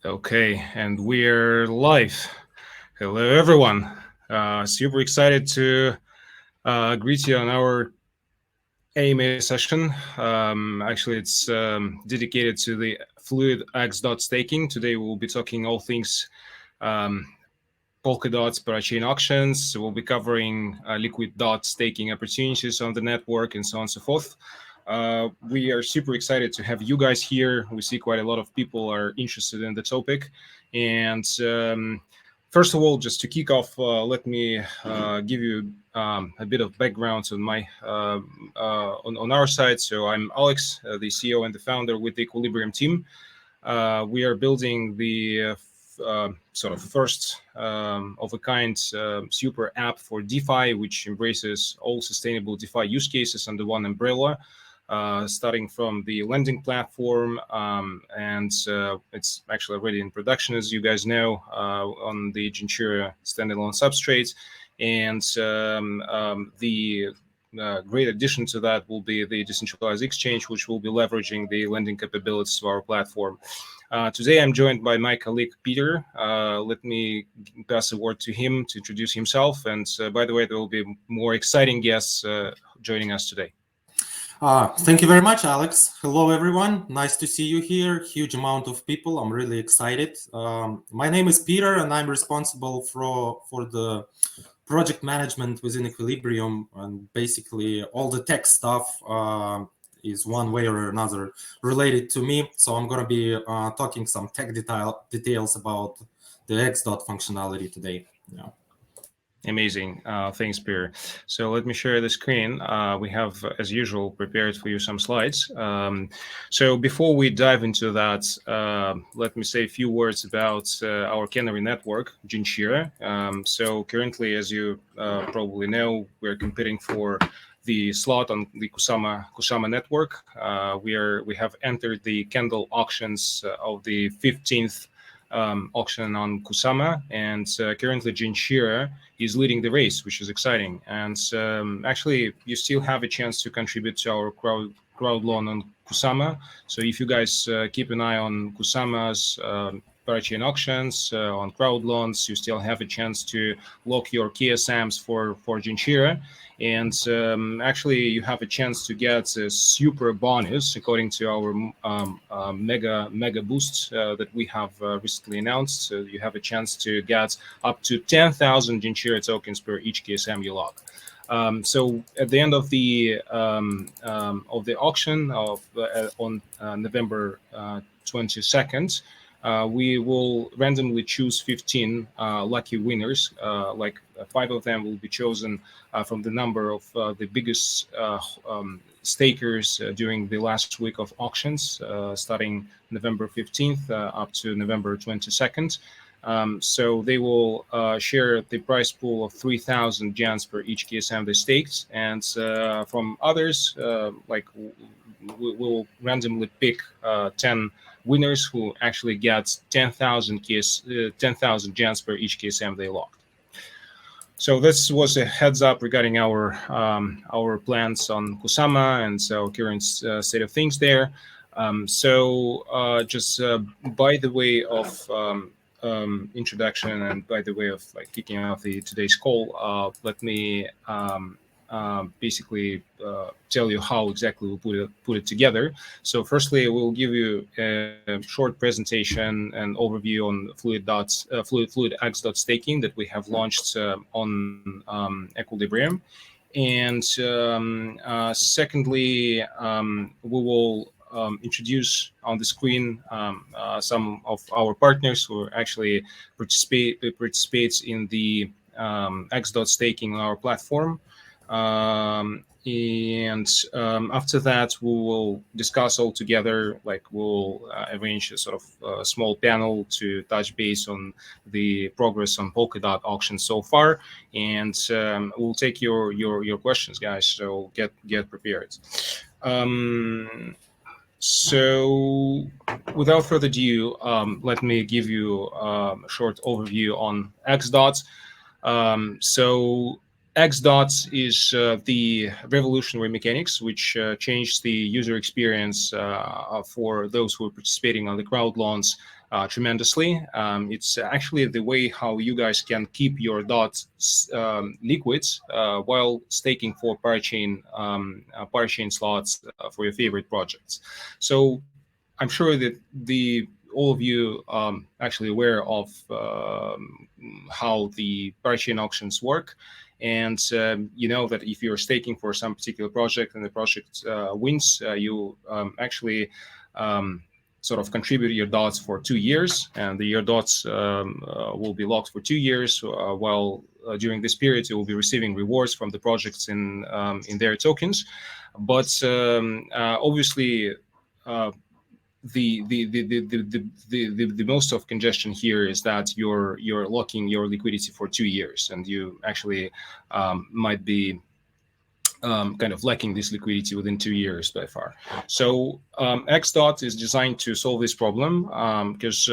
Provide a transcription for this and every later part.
Okay, and we're live. Hello, everyone. Super excited to greet you on our AMA session. Actually, it's dedicated to the fluid xDOT staking. Today, we'll be talking all things Polkadot's parachain auctions. We'll be covering liquid dot staking opportunities on the network and so on and so forth. We are super excited to have you guys here. We see quite a lot of people are interested in the topic. And first of all, just to kick off, let me give you a bit of background on my on our side. So I'm Alex, the CEO and the founder with the Equilibrium team. We are building the sort of first of a kind super app for DeFi, which embraces all sustainable DeFi use cases under one umbrella. Starting from the lending platform, and it's actually already in production, as you guys know, on the Genshiro standalone substrate. And the great addition to that will be the decentralized exchange, which will be leveraging the lending capabilities of our platform. Today, I'm joined by my colleague, Peter. Let me pass the word to him to introduce himself. And by the way, there will be more exciting guests joining us today. Thank you very much, Alex. Hello, everyone. Nice to see you here. Huge amount of people. I'm really excited. My name is Peter, and I'm responsible for the project management within Equilibrium, and basically all the tech stuff is one way or another related to me. So I'm going to be talking some tech details about the xDOT functionality today. Yeah. Amazing. Thanks, Peter. So let me share the screen. We have, as usual, prepared for you some slides. So before we dive into that, let me say a few words about our Canary network, Genshiro. So currently, as you probably know, we're competing for the slot on the Kusama network. We have entered the candle auctions of the 15th auction on Kusama, and currently Genshiro is leading the race, which is exciting. And actually, you still have a chance to contribute to our crowd loan on Kusama. So if you guys keep an eye on Kusama's parachain auctions, on crowd loans, you still have a chance to lock your KSMs for Genshiro. And actually, you have a chance to get a super bonus according to our mega boost that we have recently announced. So you have a chance to get up to 10,000 Genshiro tokens per each KSM you lock. So at the end of the auction on November 22nd, we will randomly choose 15 lucky winners. Like 5 of them will be chosen from the number of the biggest stakers during the last week of auctions, starting November 15th up to November 22nd. So they will share the prize pool of 3,000 gens per each KSM they staked, and from others, we'll randomly pick 10 winners who actually get 10,000 gens per each KSM they locked. So this was a heads up regarding our plans on Kusama and so current state of things there. Just by the way of introduction and by the way of like kicking off today's call, let me basically tell you how exactly we'll put it together. So firstly, we'll give you a short presentation and overview on fluid xDOT staking that we have launched on Equilibrium. And secondly, we will introduce on the screen some of our partners who actually participates in the xDOT staking on our platform. And after that, we will discuss all together, like we'll arrange a sort of small panel to touch base on the progress on Polkadot auction so far, and we'll take your questions, guys. So get prepared. So without further ado, let me give you a short overview on xDOT. So xDOT is the revolutionary mechanics which changed the user experience for those who are participating on the crowd loans tremendously. It's actually the way how you guys can keep your dots liquid while staking for parachain slots for your favorite projects. So I'm sure that all of you actually aware of how the parachain auctions work. And you know that if you're staking for some particular project and the project wins, you actually sort of contribute your dots for 2 years, and your dots will be locked for 2 years. While during this period, you will be receiving rewards from the projects in their tokens. But obviously, the most of congestion here is that you're locking your liquidity for 2 years, and you actually might be kind of lacking this liquidity within 2 years by far. So xDOT is designed to solve this problem because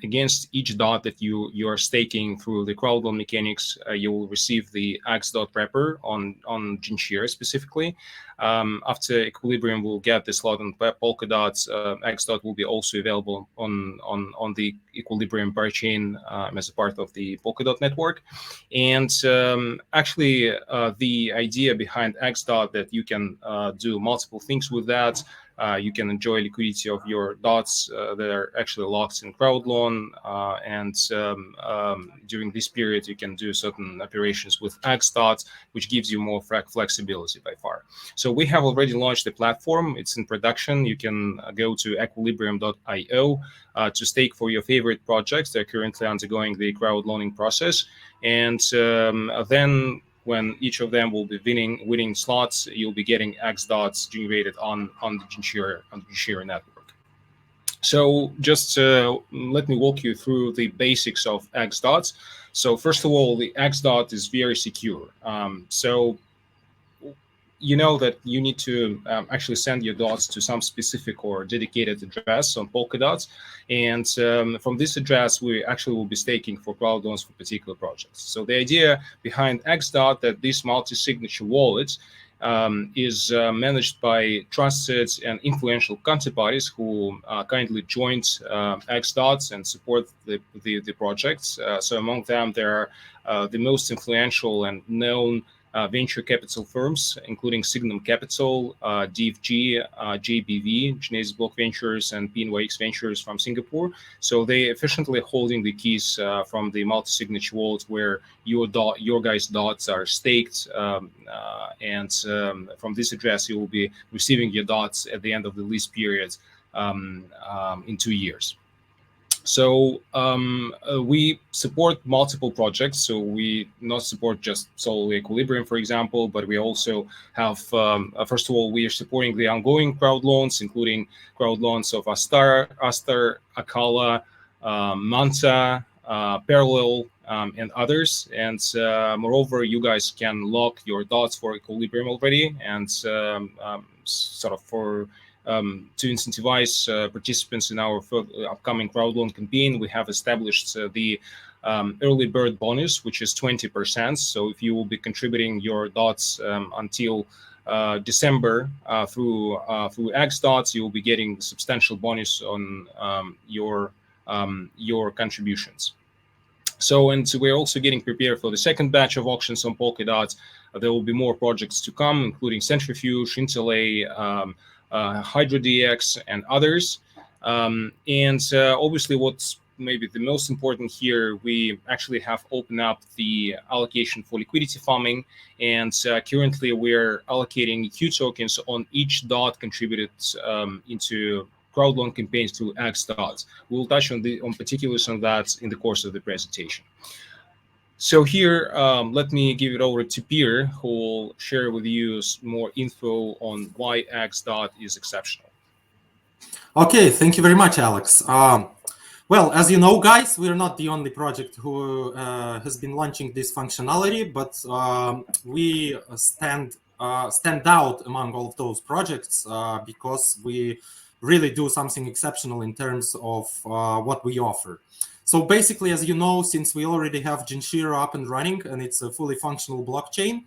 against each dot that you are staking through the crowd loan mechanics, you will receive the xDOT wrapper on Genshiro specifically. After Equilibrium will get the slot on Polkadot, xDOT will be also available on the Equilibrium parachain as a part of the Polkadot network. And actually, the idea behind xDOT that you can do multiple things with that. You can enjoy liquidity of your dots that are actually locked in crowd loan, and during this period you can do certain operations with xDOT, which gives you more flexibility by far. So we have already launched the platform. It's in production. You can go to equilibrium.io to stake for your favorite projects. They're currently undergoing the crowd loaning process, and then when each of them will be winning slots, you'll be getting xDOTs generated on the Genshiro network. So just let me walk you through the basics of xDOTs. So first of all, the xDOT is very secure. So you know that you need to actually send your dots to some specific or dedicated address on Polkadot. And from this address, we actually will be staking for crowd loans for particular projects. So the idea behind xDOT that this multi-signature wallet is managed by trusted and influential counterparties who kindly joined xDOT and support the projects. So among them, there are the most influential and known venture capital firms, including Signum Capital, DFG, JBV, Genesis Block Ventures, and PNYX Ventures from Singapore. So they efficiently holding the keys from the multi-signature wallet where your guys' dots are staked, and from this address you will be receiving your dots at the end of the lease period in 2 years. So we support multiple projects. So we not support just solely Equilibrium, for example, but we also have, first of all, we are supporting the ongoing crowd loans, including crowd loans of Astar, Akala, Manta, Parallel, and others. And moreover, you guys can lock your dots for Equilibrium already, and sort of for to incentivize participants in our upcoming crowd loan campaign, we have established the early bird bonus, which is 20%. So if you will be contributing your dots until December through xDOTs, you will be getting substantial bonus on your contributions. So, and we're also getting prepared for the second batch of auctions on Polkadot. There will be more projects to come, including Centrifuge, Intelay, HydroDX, and others. And obviously, what's maybe the most important here, we actually have opened up the allocation for liquidity farming, and currently we're allocating Q tokens on each dot contributed into crowd loan campaigns through xDOT. We'll touch on particulars on that in the course of the presentation. So here, let me give it over to Peter, who will share with you more info on why xDOT is exceptional. Okay, thank you very much, Alex. Well, as you know, guys, we're not the only project who has been launching this functionality, but we stand out among all of those projects because we really do something exceptional in terms of what we offer. So basically, as you know, since we already have Genshiro up and running and it's a fully functional blockchain,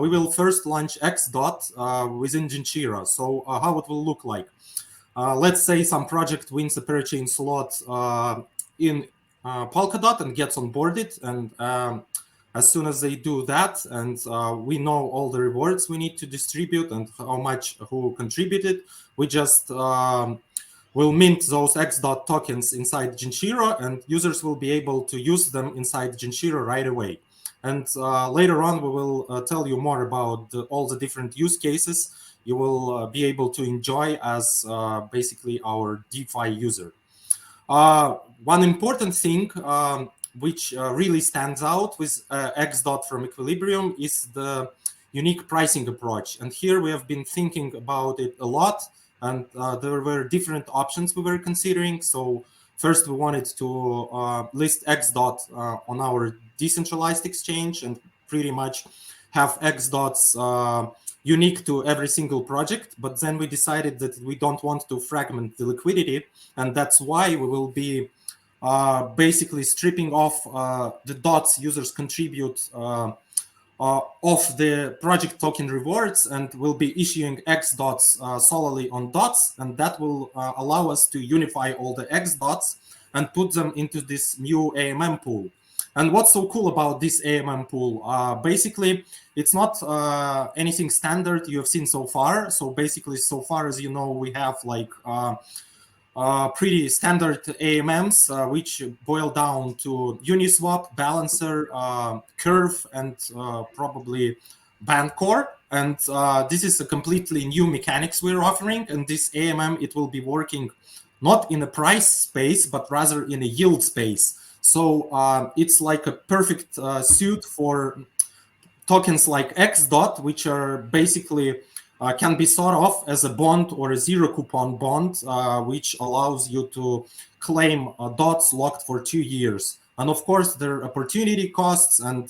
we will first launch xDOT within Genshiro. So how it will look like. let's say some project wins a parachain slot in Polkadot and gets onboarded, and as soon as they do that, and we know all the rewards we need to distribute and how much who contributed, we just will mint those xDOT tokens inside Genshiro, and users will be able to use them inside Genshiro right away. And later on, we will tell you more about all the different use cases you will be able to enjoy as basically our DeFi user. One important thing which really stands out with xDOT from Equilibrium is the unique pricing approach. And here we have been thinking about it a lot, and there were different options we were considering. So first, we wanted to list xDOT on our decentralized exchange and pretty much have xDOTs unique to every single project. But then we decided that we don't want to fragment the liquidity, and that's why we will be basically stripping off the dots users contribute of the project token rewards, and will be issuing xDOTs solely on dots, and that will allow us to unify all the xDOTs and put them into this new AMM pool. And what's so cool about this AMM pool? Basically, it's not anything standard you have seen so far. So basically, so far as you know, we have like pretty standard AMMs, which boil down to Uniswap, Balancer, Curve, and probably Bandcore. And this is a completely new mechanics we're offering. And this AMM, it will be working not in a price space, but rather in a yield space. So it's like a perfect suit for tokens like xDOT, which are basically can be thought of as a bond or a zero coupon bond, which allows you to claim dots locked for 2 years. And of course, there are opportunity costs and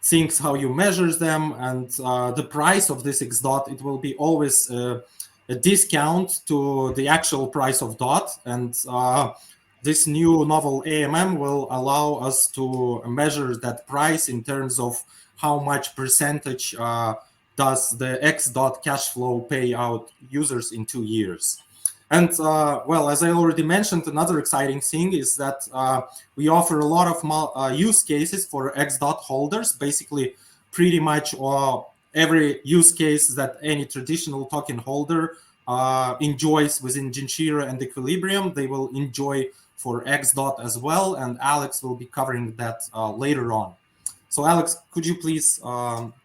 things how you measure them, and the price of this xDOT, it will be always a discount to the actual price of DOT. And this new novel AMM will allow us to measure that price in terms of how much percentage does the xDOT cash flow pay out users in 2 years. And well, as I already mentioned, another exciting thing is that we offer a lot of use cases for xDOT holders. Basically, pretty much every use case that any traditional token holder enjoys within Genshiro and Equilibrium, they will enjoy for xDOT as well. And Alex will be covering that later on. So Alex, could you please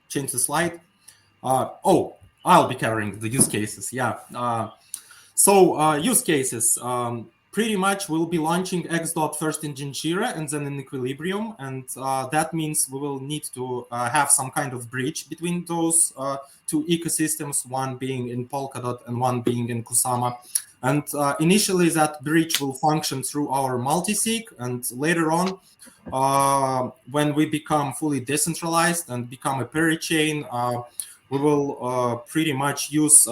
change the slide? Oh, I'll be covering the use cases. Yeah. So use cases. Pretty much we'll be launching xDOT first in Genshiro and then in Equilibrium. And that means we will need to have some kind of bridge between those two ecosystems, one being in Polkadot and one being in Kusama. And initially that bridge will function through our multisig, and later on, when we become fully decentralized and become a parachain, we will pretty much use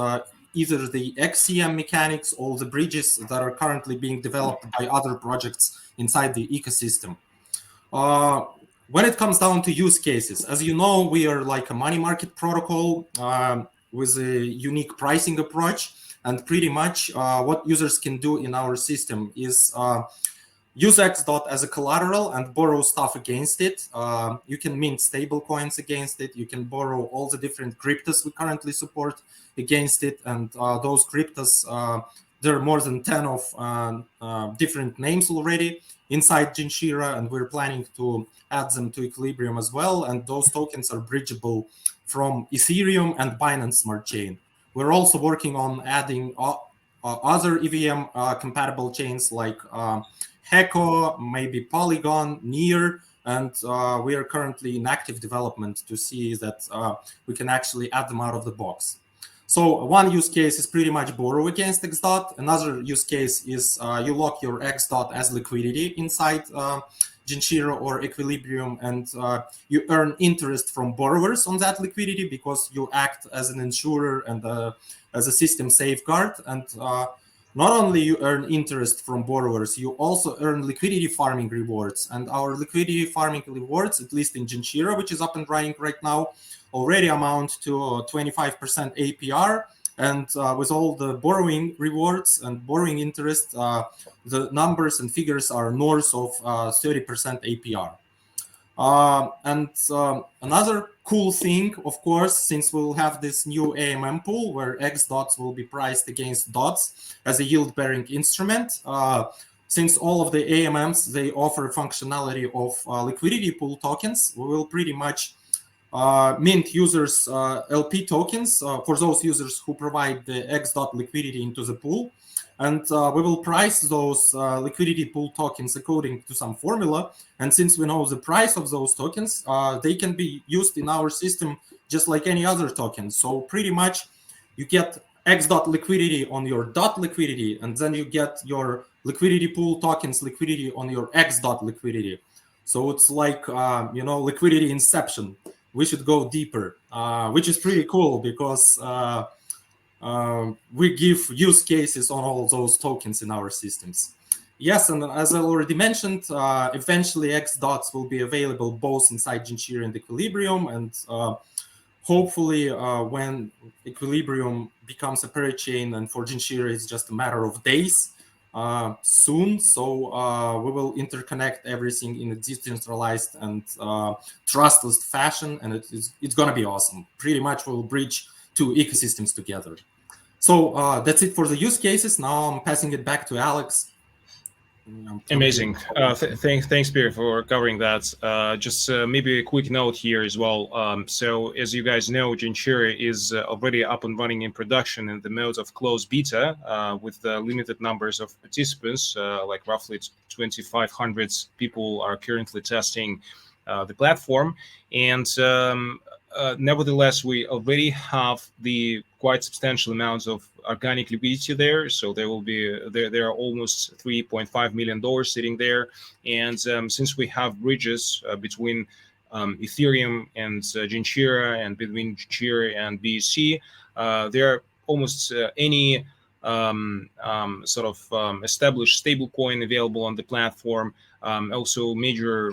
either the XCM mechanics or the bridges that are currently being developed by other projects inside the ecosystem. When it comes down to use cases, as you know, we are like a money market protocol with a unique pricing approach. And pretty much what users can do in our system is use xDOT as a collateral and borrow stuff against it. You can mint stable coins against it. You can borrow all the different cryptos we currently support against it. And those cryptos, there are more than 10 of different names already inside Genshiro, and we're planning to add them to Equilibrium as well. And those tokens are bridgeable from Ethereum and Binance Smart Chain. We're also working on adding other EVM compatible chains like Heko, maybe Polygon, Near, and we are currently in active development to see that we can actually add them out of the box. So one use case is pretty much borrow against xDOT. Another use case is you lock your xDOT as liquidity inside Genshiro or Equilibrium, and you earn interest from borrowers on that liquidity because you act as an insurer and as a system safeguard. And not only you earn interest from borrowers, you also earn liquidity farming rewards. And our liquidity farming rewards, at least in Genshiro, which is up and running right now, already amount to 25% APR. And with all the borrowing rewards and borrowing interest, the numbers and figures are north of 30% APR. Another cool thing, of course, since we'll have this new AMM pool where xDOTs will be priced against DOTs as a yield-bearing instrument, since all of the AMMs, they offer functionality of liquidity pool tokens, we will pretty much mint users LP tokens for those users who provide the xDOT liquidity into the pool. And we will price those liquidity pool tokens according to some formula. And since we know the price of those tokens, they can be used in our system just like any other token. So pretty much you get xDOT liquidity on your DOT liquidity, and then you get your liquidity pool tokens liquidity on your xDOT liquidity. So it's like, liquidity inception. We should go deeper, which is pretty cool because we give use cases on all those tokens in our systems. Yes, and as I already mentioned, eventually xDOTs will be available both inside Genshiro and Equilibrium, and hopefully when Equilibrium becomes a parachain, and for Genshiro it's just a matter of days soon. So we will interconnect everything in a decentralized and trustless fashion, and it's going to be awesome. Pretty much we'll bridge two ecosystems together. So that's it for the use cases. Now I'm passing it back to Alex. Amazing. Thanks, Pierre, for covering that. Just maybe a quick note here as well. So as you guys know, Genshiro is already up and running in production in the mode of closed beta with limited numbers of participants, like roughly 2,500 people are currently testing the platform. And nevertheless, we already have the quite substantial amounts of organic liquidity there. So there will be there are almost $3.5 million sitting there. And since we have bridges between Ethereum and Genshiro, and between Genshiro and BSC, there are almost any established stablecoin available on the platform. Also major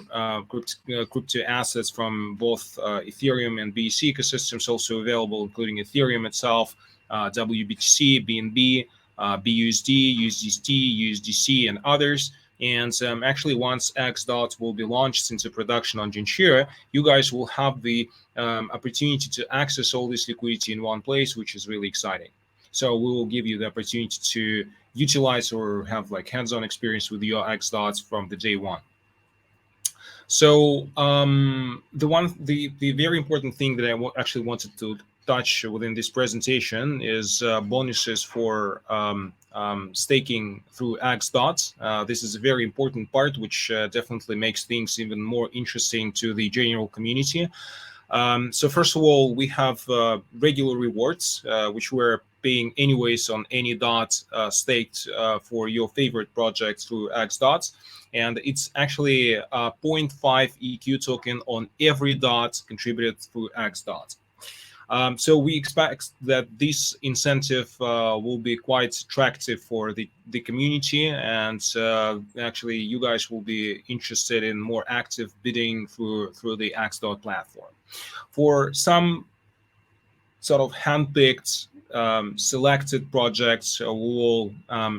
crypto assets from both Ethereum and BSC ecosystems also available, including Ethereum itself, WBTC, BNB, BUSD, USDT, USDC, and others. And actually, once xDOT will be launched into production on Genshiro, you guys will have the opportunity to access all this liquidity in one place, which is really exciting. So we will give you the opportunity to utilize or have like hands-on experience with your xDOTs from the day one. So the very important thing that I actually wanted to touch within this presentation is bonuses for staking through xDOT. This is a very important part, which definitely makes things even more interesting to the general community. So first of all, we have regular rewards, which we're paying anyways on any dot staked for your favorite project through xDOT. And it's actually 0.5 EQ token on every dot contributed through xDOT. So we expect that this incentive will be quite attractive for the community, and actually you guys will be interested in more active bidding through the xDOT platform. For some sort of handpicked selected projects, we will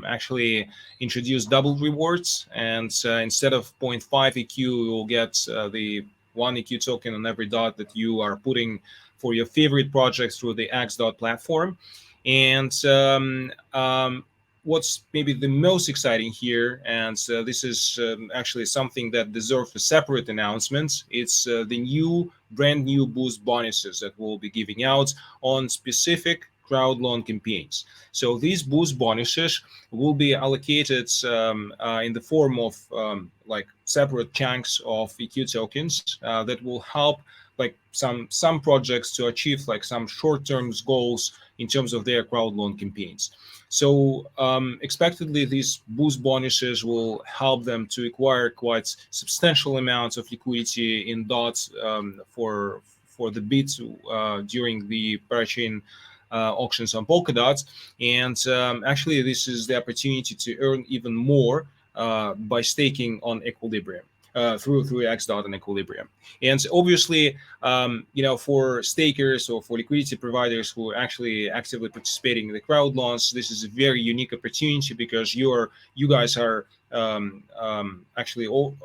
actually introduce double rewards, and instead of 0.5 EQ, you will get the 1 EQ token on every dot that you are putting for your favorite projects through the xDOT platform. And what's maybe the most exciting here, and this is actually something that deserves a separate announcement, it's the brand new boost bonuses that we'll be giving out on specific crowd loan campaigns. So these boost bonuses will be allocated in the form of like separate chunks of EQ tokens that will help like some projects to achieve like some short-term goals in terms of their crowd loan campaigns. So expectedly, these boost bonuses will help them to acquire quite substantial amounts of liquidity in dots for the bids during the parachain auctions on Polkadot. And actually, this is the opportunity to earn even more by staking on Equilibrium. through xDOT and Equilibrium. And obviously, for stakers or for liquidity providers who are actually actively participating in the crowd launch, this is a very unique opportunity because you guys are actually all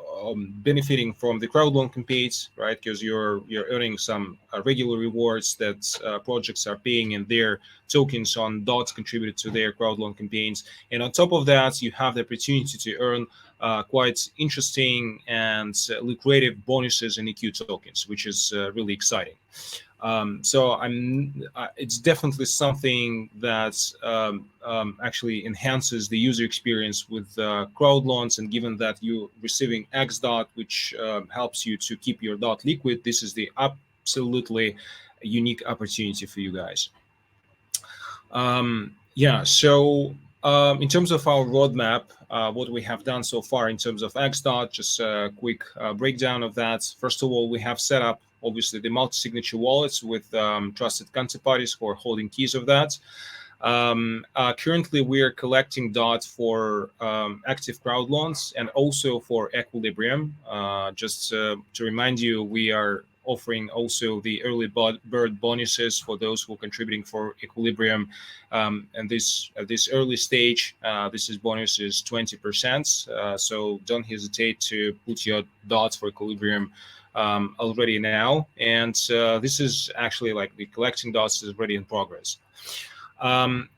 benefiting from the crowd loan campaigns, right? Because you're earning some regular rewards that projects are paying in their tokens on DOT contributed to their crowd loan campaigns. And on top of that, you have the opportunity to earn quite interesting and lucrative bonuses in EQ tokens, which is really exciting. So it's definitely something that actually enhances the user experience with crowd loans. And given that you're receiving xDOT, which helps you to keep your DOT liquid, this is the absolutely unique opportunity for you guys. So in terms of our roadmap, what we have done so far in terms of xDOT, just a quick breakdown of that. First of all, we have set up obviously the multi-signature wallets with trusted counterparties who are holding keys of that. Currently, we are collecting DOT for active crowd loans and also for Equilibrium. Just to remind you, we are offering also the early bird bonuses for those who are contributing for Equilibrium. And at this early stage, this bonus is 20%. So don't hesitate to put your DOT for Equilibrium already now. And this is actually like the collecting DOTs is already in progress.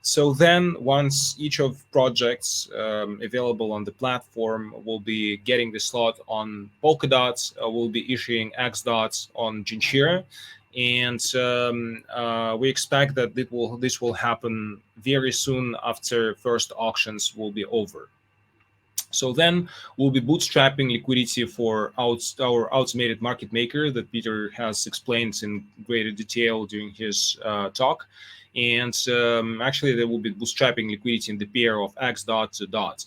So then once each of projects available on the platform will be getting the slot on Polkadot, we'll be issuing xDOT on Genshiro. And we expect that this will happen very soon after first auctions will be over. So then we'll be bootstrapping liquidity for our automated market maker that Peter has explained in greater detail during his talk. And actually, there will be bootstrapping liquidity in the pair of xDOT to DOT.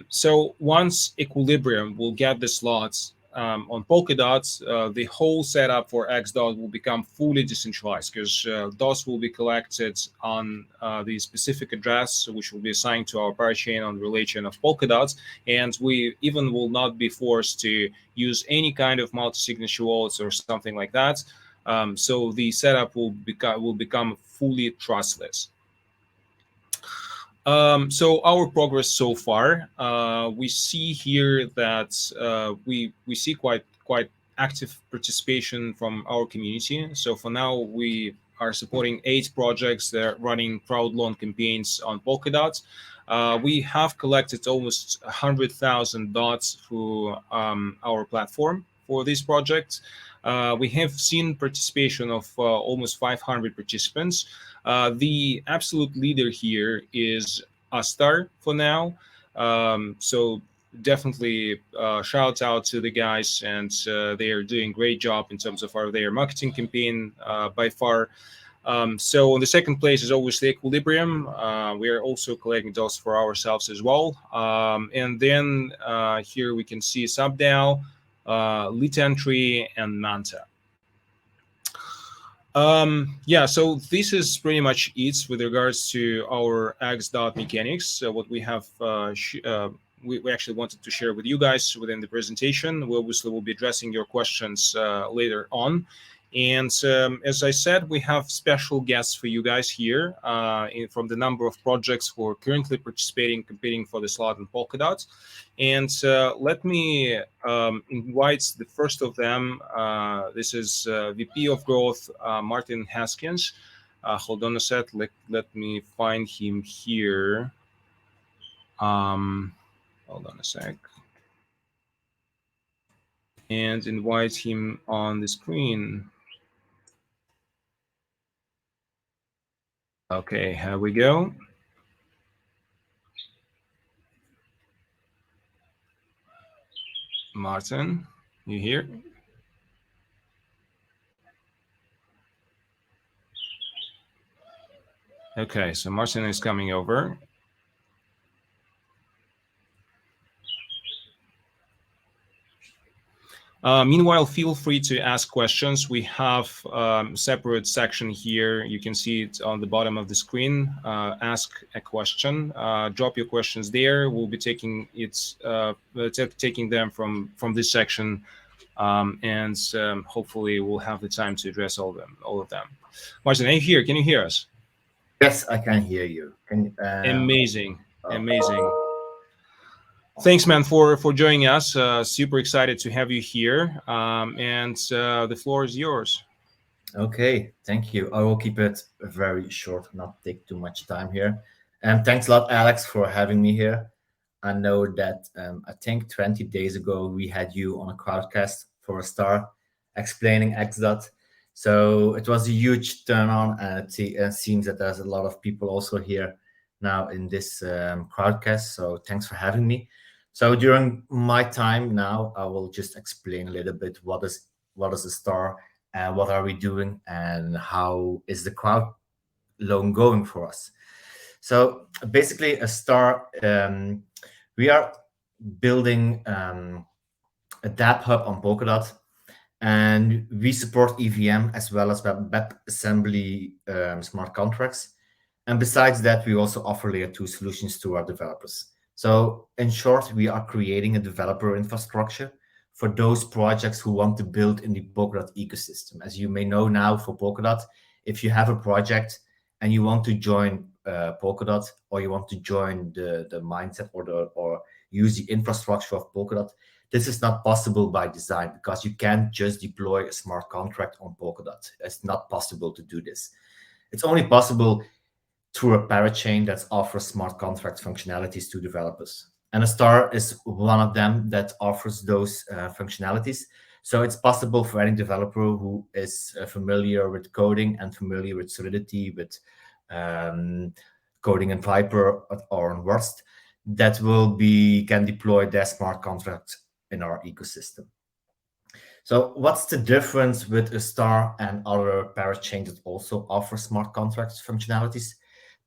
So once Equilibrium will get the slots on Polkadot, the whole setup for xDOT will become fully decentralized because DOTs will be collected on the specific address, which will be assigned to our parachain on the relay chain of Polkadot. And we even will not be forced to use any kind of multi-signature wallets or something like that. So the setup will become fully trustless. So our progress so far, we see here that we see quite active participation from our community. So for now, we are supporting 8 projects that are running crowd loan campaigns on Polkadot. We have collected almost 100,000 DOTs through our platform for this project. We have seen participation of almost 500 participants. The absolute leader here is Astar for now. So definitely shout out to the guys, and they are doing a great job in terms of their marketing campaign by far. So on the second place is obviously Equilibrium. We are also collecting DOTs for ourselves as well. And then here we can see SubDAO, Lit Entry, and Manta. So this is pretty much it with regards to our xDOT mechanics. So what we have, we actually wanted to share with you guys within the presentation. We obviously will be addressing your questions later on. And as I said, we have special guests for you guys here from the number of projects who are currently competing for the slot in Polkadot. And let me invite the first of them. This is VP of Growth, Maarten Haskins. Hold on a sec. Let me find him here. Hold on a sec. And invite him on the screen. Okay, here we go. Maarten, you here? Okay, so Maarten is coming over. Meanwhile, feel free to ask questions. We have separate section here. You can see it on the bottom of the screen. Ask a question. Drop your questions there. We'll be taking taking them from this section, and hopefully we'll have the time to address all of them. Maarten, are you here? Can you hear us? Yes, I can hear you. Amazing. Thanks, man, for joining us. Super excited to have you here, and the floor is yours. Okay, thank you. I will keep it very short, not take too much time here. And thanks a lot, Alex, for having me here. I know that I think 20 days ago we had you on a crowdcast for Astar explaining xDOT. So it was a huge turn on, and it seems that there's a lot of people also here now in this crowdcast. So thanks for having me. So during my time now, I will just explain a little bit what is Astar and what are we doing and how is the crowd loan going for us. So basically, Astar, we are building a dApp hub on Polkadot, and we support EVM as well as WebAssembly smart contracts. And besides that, we also offer layer 2 solutions to our developers. So in short, we are creating a developer infrastructure for those projects who want to build in the Polkadot ecosystem. As you may know now, for Polkadot, if you have a project and you want to join Polkadot, or you want to join the mindset or use the infrastructure of Polkadot, this is not possible by design, because you can't just deploy a smart contract on Polkadot. It's not possible to do this. It's only possible through a parachain that offers smart contract functionalities to developers. And Astar is one of them that offers those functionalities. So it's possible for any developer who is familiar with coding and familiar with Solidity, with coding in Viper or in Rust, that can deploy their smart contract in our ecosystem. So what's the difference with Astar and other parachains that also offer smart contracts functionalities?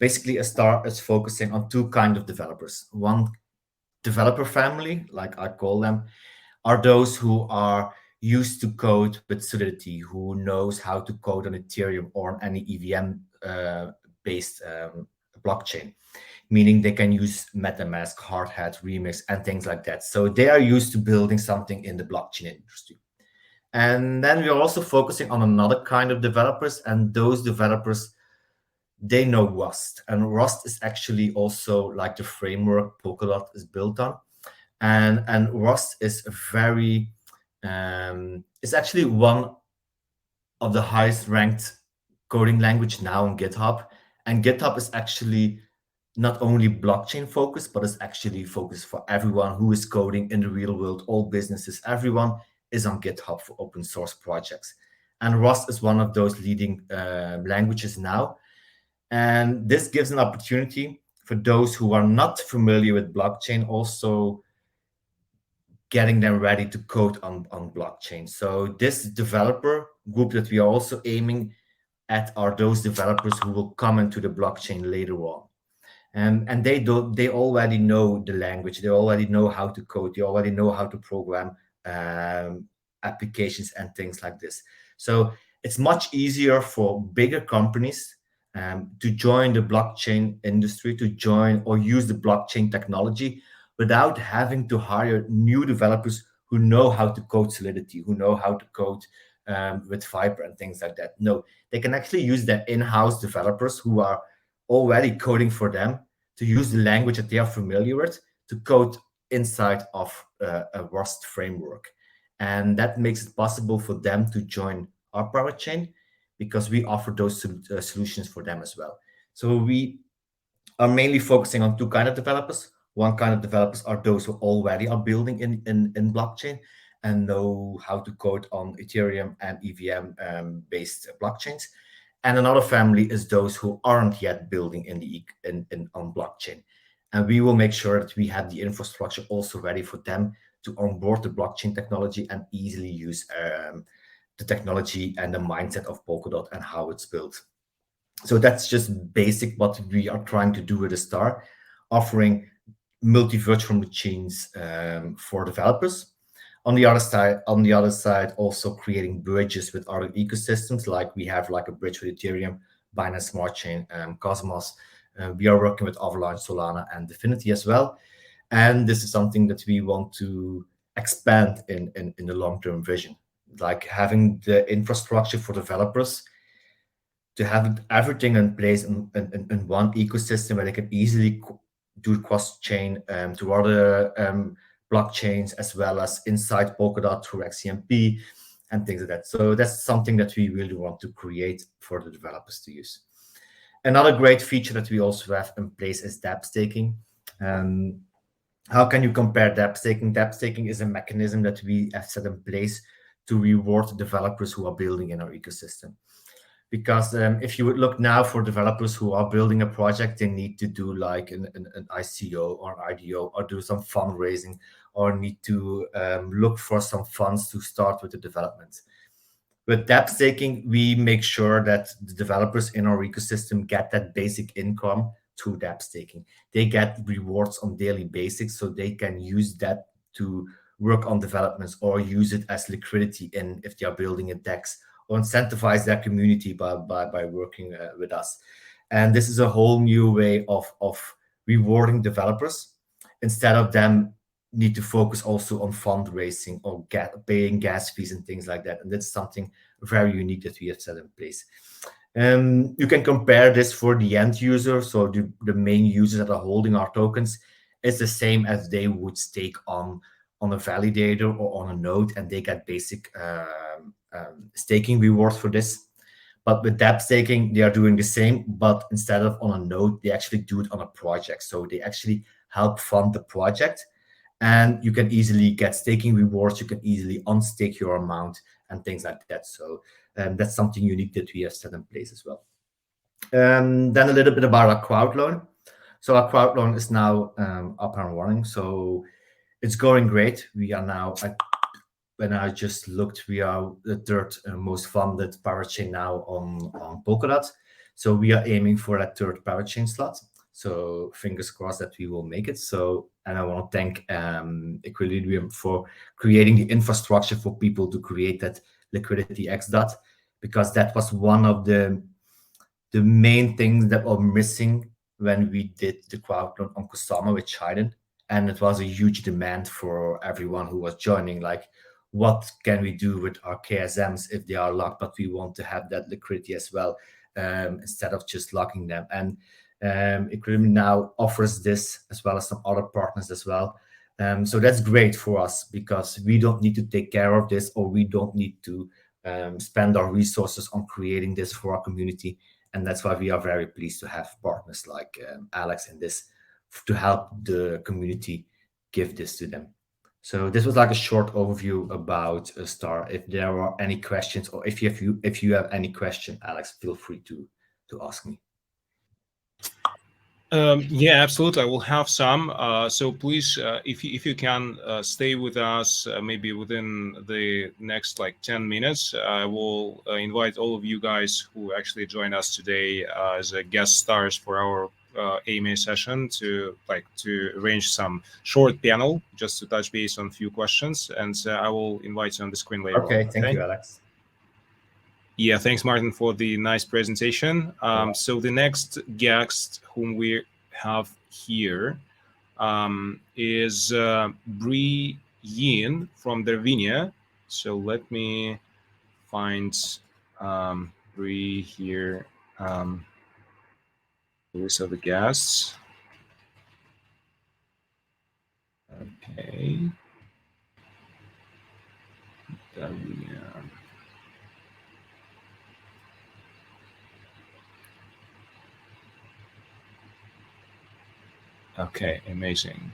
Basically, Astar is focusing on two kinds of developers. One developer family, like I call them, are those who are used to code with Solidity, who knows how to code on Ethereum or on any EVM-based blockchain, meaning they can use MetaMask, Hardhat, Remix, and things like that. So they are used to building something in the blockchain industry. And then we are also focusing on another kind of developers, and those developers, they know Rust, and Rust is actually also like the framework Polkadot is built on, and Rust is it's actually one of the highest ranked coding language now on GitHub, and GitHub is actually not only blockchain focused, but it's actually focused for everyone who is coding in the real world. All businesses, everyone is on GitHub for open source projects, and Rust is one of those leading languages now. And this gives an opportunity for those who are not familiar with blockchain, also getting them ready to code on blockchain. So this developer group that we are also aiming at are those developers who will come into the blockchain later on. And they already know the language, they already know how to code, they already know how to program applications and things like this. So it's much easier for bigger companies to join the blockchain industry, to join or use the blockchain technology without having to hire new developers who know how to code Solidity, who know how to code with Viper and things like that. No, they can actually use their in-house developers who are already coding for them to use the language that they are familiar with to code inside of a Rust framework. And that makes it possible for them to join our parachain, because we offer those solutions for them as well. So we are mainly focusing on two kinds of developers. One kind of developers are those who already are building in blockchain and know how to code on Ethereum and EVM based blockchains. And another family is those who aren't yet building on blockchain. And we will make sure that we have the infrastructure also ready for them to onboard the blockchain technology and easily use the technology and the mindset of Polkadot and how it's built. So that's just basic what we are trying to do with Astar, offering multi-virtual machines for developers, On the other side, also creating bridges with other ecosystems, like we have like a bridge with Ethereum, Binance Smart Chain, Cosmos. We are working with Avalanche, Solana, and Definity as well. And this is something that we want to expand in the long-term vision, like having the infrastructure for developers to have everything in place in one ecosystem where they can easily do cross-chain to other blockchains, as well as inside Polkadot through XCMP and things like that. So that's something that we really want to create for the developers to use. Another great feature that we also have in place is dApp staking. How can you compare dApp staking? dApp staking is a mechanism that we have set in place to reward developers who are building in our ecosystem. Because if you would look now for developers who are building a project, they need to do like an ICO or an IDO or do some fundraising or need to look for some funds to start with the development. With dApp staking, we make sure that the developers in our ecosystem get that basic income through dApp staking. They get rewards on daily basis, so they can use that to work on developments or use it as liquidity in if they are building a DEX, or incentivize their community by working with us. And this is a whole new way of rewarding developers instead of them need to focus also on fundraising or paying gas fees and things like that. And that's something very unique that we have set in place. You can compare this for the end user. So the main users that are holding our tokens is the same as they would stake on a validator or on a node, and they get basic staking rewards for this. But with dApp staking, they are doing the same, but instead of on a node, they actually do it on a project. So they actually help fund the project, and you can easily get staking rewards. You can easily unstake your amount and things like that. So that's something unique that we have set in place as well. Then a little bit about our crowd loan. So our crowd loan is now up and running. So it's going great. We are now, when I just looked, we are the third most funded parachain now on Polkadot. So we are aiming for that third parachain slot. So fingers crossed that we will make it. So, and I want to thank Equilibrium for creating the infrastructure for people to create that liquidity xDOT, because that was one of the main things that were missing when we did the crowd loan on Kusama with Shiden. And it was a huge demand for everyone who was joining, like, what can we do with our KSMs if they are locked, but we want to have that liquidity as well, instead of just locking them. And Equilibrium now offers this as well as some other partners as well. So that's great for us because we don't need to take care of this, or we don't need to spend our resources on creating this for our community. And that's why we are very pleased to have partners like Alex in this to help the community give this to them. So this was like a short overview about Astar. If there are any questions, or if you have any question, Alex, feel free to ask me. Yeah, absolutely. I will have some. So please, if you can stay with us, maybe within the next like 10 minutes, I will invite all of you guys who actually joined us today as a guest stars for our AMA session to arrange some short panel just to touch base on a few questions, and I will invite you on the screen later. Okay, thank you, Alex. Yeah, thanks, Maarten, for the nice presentation. So the next guest whom we have here is Bree Yin from Darwinia. So let me find Bree here. List of the guests. Okay. Darwinia. Okay, amazing.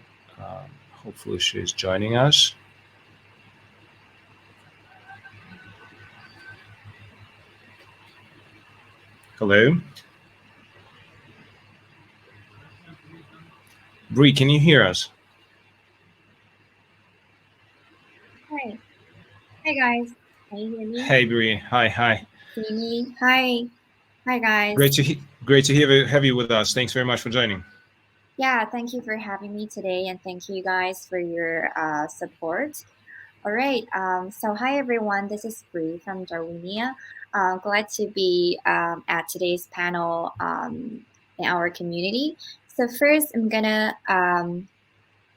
Hopefully she's joining us. Hello? Bree, can you hear us? Hi. Hi, guys. Can you hear me? Hey, Bree. Hi. Hi. Hi, guys. Great to have you with us. Thanks very much for joining. Yeah, thank you for having me today, and thank you guys for your support. All right. So hi everyone. This is Bree from Darwinia. Glad to be at today's panel in our community. So first, I'm gonna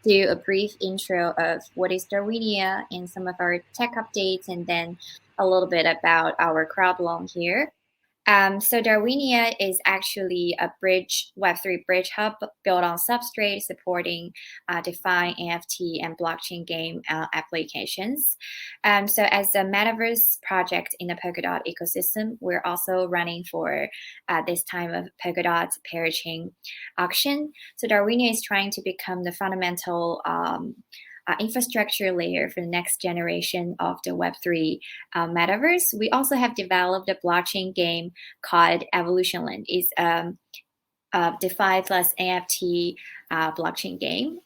do a brief intro of what is Darwinia and some of our tech updates, and then a little bit about our crowd loan here. So Darwinia is actually a Web3 bridge hub built on Substrate, supporting DeFi, NFT, and blockchain game applications. So as a metaverse project in the Polkadot ecosystem, we're also running for this time of Polkadot parachain auction. So Darwinia is trying to become the fundamental infrastructure layer for the next generation of the Web3 metaverse. We also have developed a blockchain game called Evolution Land. It's a DeFi plus NFT blockchain game.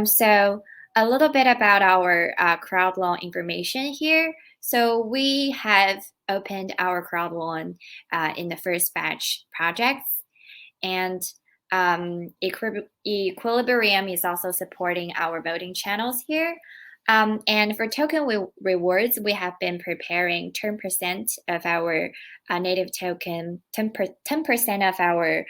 So a little bit about our crowd loan information here. So we have opened our crowd loan in the first batch projects, and Equilibrium is also supporting our voting channels here. And for token rewards, we have been preparing 10% of our native token, 10% of our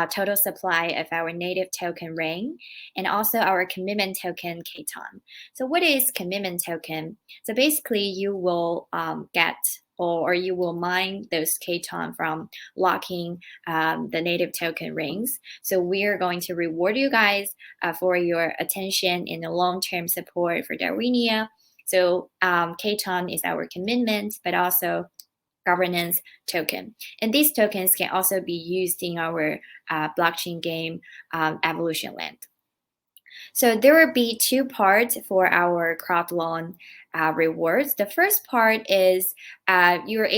total supply of our native token ring, and also our commitment token Katon. So what is commitment token? So basically you will get or you will mine those Katon from locking the native token rings. So we are going to reward you guys for your attention and the long-term support for Darwinia. So Katon is our commitment, but also governance token. And these tokens can also be used in our blockchain game Evolution Land. So there will be two parts for our crowd loan rewards. The first part is you're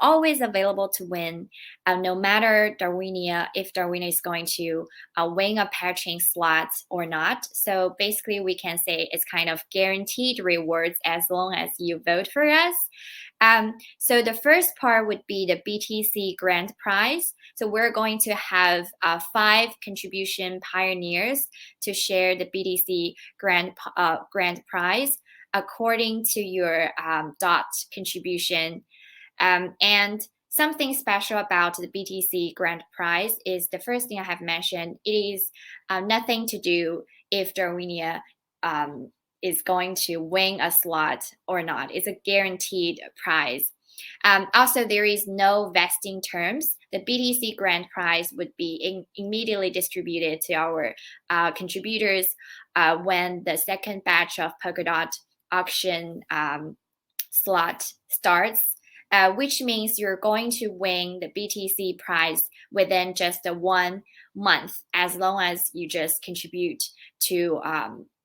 always available to win, no matter Darwinia, if Darwinia is going to win a patching slot or not. So basically we can say it's kind of guaranteed rewards as long as you vote for us. So the first part would be the Btc Grand Prize. So we're going to have 5 contribution pioneers to share the Btc Grand Prize according to your DOT contribution. And something special about the Btc Grand Prize is the first thing I have mentioned. It is nothing to do if Darwinia is going to win a slot or not. It's a guaranteed prize. Also, there is no vesting terms. The Btc Grand Prize would be immediately distributed to our contributors when the second batch of Polkadot auction slot starts, which means you're going to win the Btc prize within just 1 month, as long as you just contribute to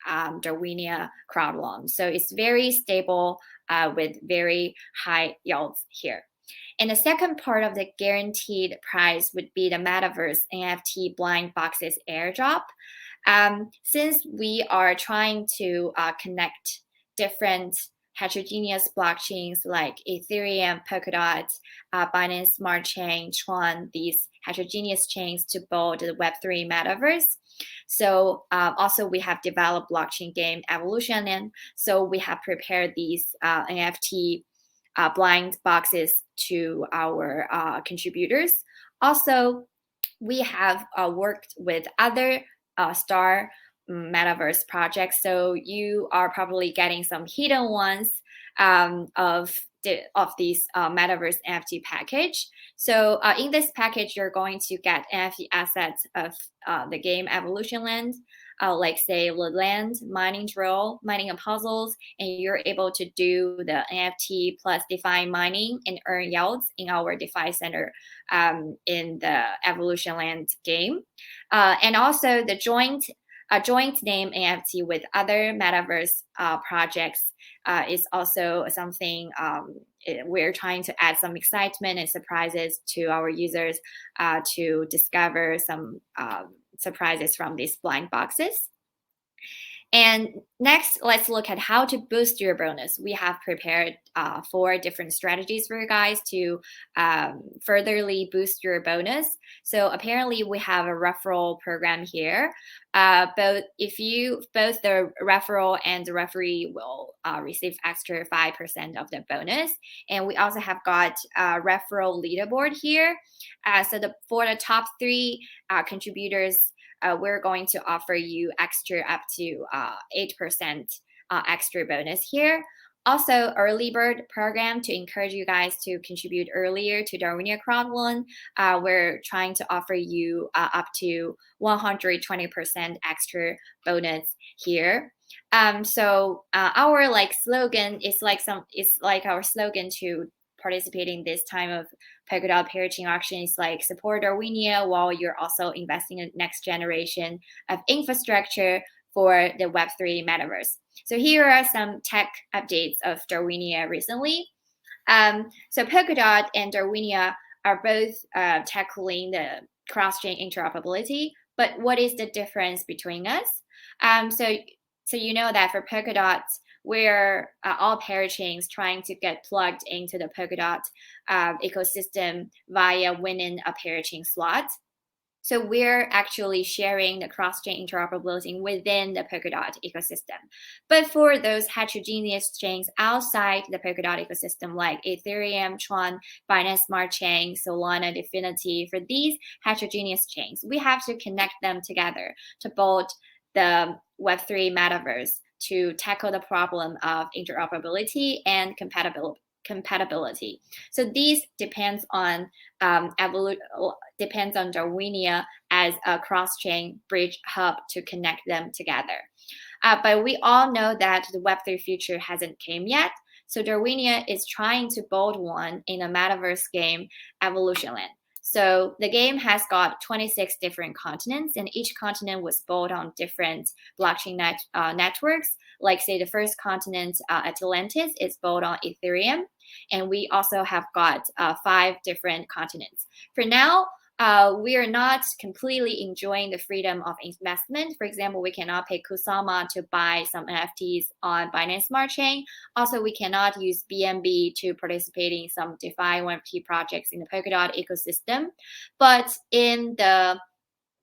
Darwinia crowd loan. So it's very stable with very high yields here. And the second part of the guaranteed prize would be the Metaverse NFT blind boxes airdrop. Since we are trying to connect different heterogeneous blockchains like Ethereum, Polkadot, Binance Smart Chain, Tron, these heterogeneous chains to build the Web3 metaverse. So also we have developed blockchain game Evolution, and so we have prepared these NFT blind boxes to our contributors. Also, we have worked with other Astar metaverse projects, so you are probably getting some hidden ones of these metaverse NFT package. So in this package, you're going to get NFT assets of the game Evolution Land, like say the land, mining drill, mining puzzles, and you're able to do the NFT plus DeFi mining and earn yields in our DeFi center in the Evolution Land game. And also the joint name NFT with other metaverse projects is also something we're trying to add some excitement and surprises to our users to discover some surprises from these blind boxes. And next, let's look at how to boost your bonus. We have prepared 4 different strategies for you guys to furtherly boost your bonus. So apparently we have a referral program here. Both the referral and the referee will receive extra 5% of the bonus. And we also have got a referral leaderboard here. For the top 3 contributors, we're going to offer you extra up to 8% extra bonus here. Also, early bird program to encourage you guys to contribute earlier to Darwinia crowd1. We're trying to offer you up to 120% extra bonus here. So our slogan is like our slogan to participating this time of Polkadot parachain auction is like support Darwinia while you're also investing in the next generation of infrastructure for the Web3 metaverse. So here are some tech updates of Darwinia recently. So Polkadot and Darwinia are both tackling the cross-chain interoperability, but what is the difference between us? So you know that for Polkadot, we're all parachains trying to get plugged into the Polkadot ecosystem via winning a parachain slot. So we're actually sharing the cross-chain interoperability within the Polkadot ecosystem. But for those heterogeneous chains outside the Polkadot ecosystem, like Ethereum, Tron, Binance Smart Chain, Solana, Definity, for these heterogeneous chains, we have to connect them together to build the Web3 metaverse to tackle the problem of interoperability and compatibility. So these depends on Darwinia as a cross-chain bridge hub to connect them together. But we all know that the Web3 future hasn't came yet. So Darwinia is trying to build one in a metaverse game, Evolution Land. So the game has got 26 different continents, and each continent was built on different blockchain networks. Like say the first continent, Atlantis, is built on Ethereum. And we also have got 5 different continents. For now, we are not completely enjoying the freedom of investment. For example, we cannot pay Kusama to buy some NFTs on Binance Smart Chain. Also, we cannot use BNB to participate in some DeFi NFT projects in the Polkadot ecosystem. But in the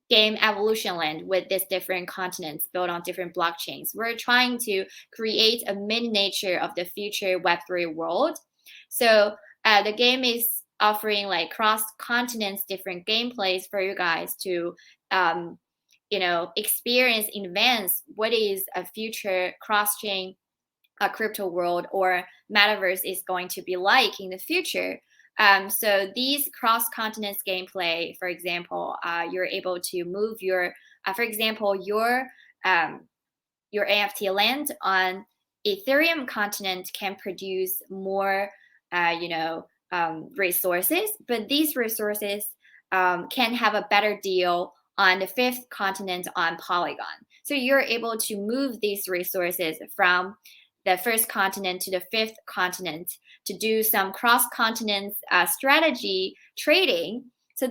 game Evolution Land with these different continents built on different blockchains, we're trying to create a miniature of the future Web3 world. So the game is offering like cross continents different gameplays for you guys to experience in advance what is a future cross-chain crypto world or metaverse is going to be like in the future. So these cross continents gameplay, for example, you're able to move your NFT land on Ethereum continent can produce more resources, but these resources can have a better deal on the 5th continent on Polygon. So you're able to move these resources from the first continent to the 5th continent to do some cross-continent strategy trading. So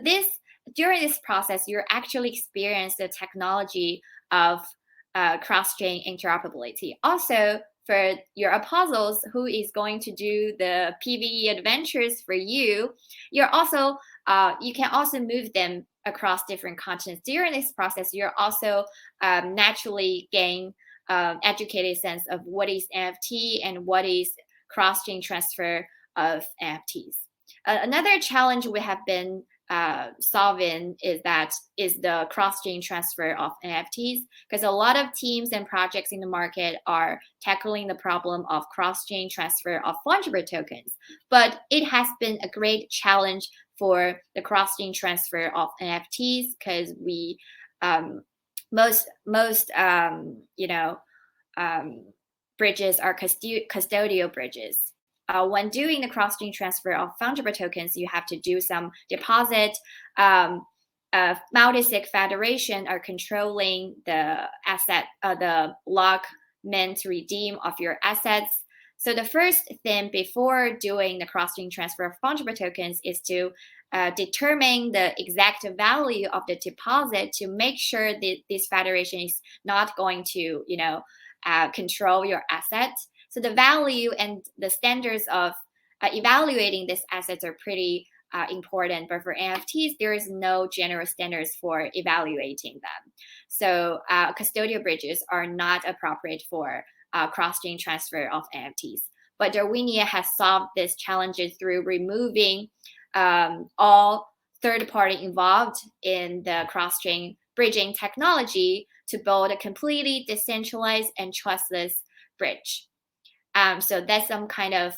during this process, you're actually experience the technology of cross-chain interoperability. Also, for your apostles who is going to do the PvE adventures for you, you can also move them across different continents. During this process, you're also naturally gain educated sense of what is NFT and what is cross-chain transfer of NFTs. Another challenge we have been solving is the cross-chain transfer of NFTs, because a lot of teams and projects in the market are tackling the problem of cross-chain transfer of fungible tokens. But it has been a great challenge for the cross-chain transfer of NFTs because we most bridges are custodial bridges. When doing the cross-chain transfer of fungible tokens, you have to do some deposit. Multi-sig federation are controlling the asset, the lock meant to redeem of your assets. So the first thing before doing the cross-chain transfer of fungible tokens is to determine the exact value of the deposit to make sure that this federation is not going to, control your assets. So the value and the standards of evaluating these assets are pretty important. But for NFTs, there is no general standards for evaluating them. So custodial bridges are not appropriate for cross-chain transfer of NFTs. But Darwinia has solved these challenges through removing all third party involved in the cross-chain bridging technology to build a completely decentralized and trustless bridge. So that's some kind of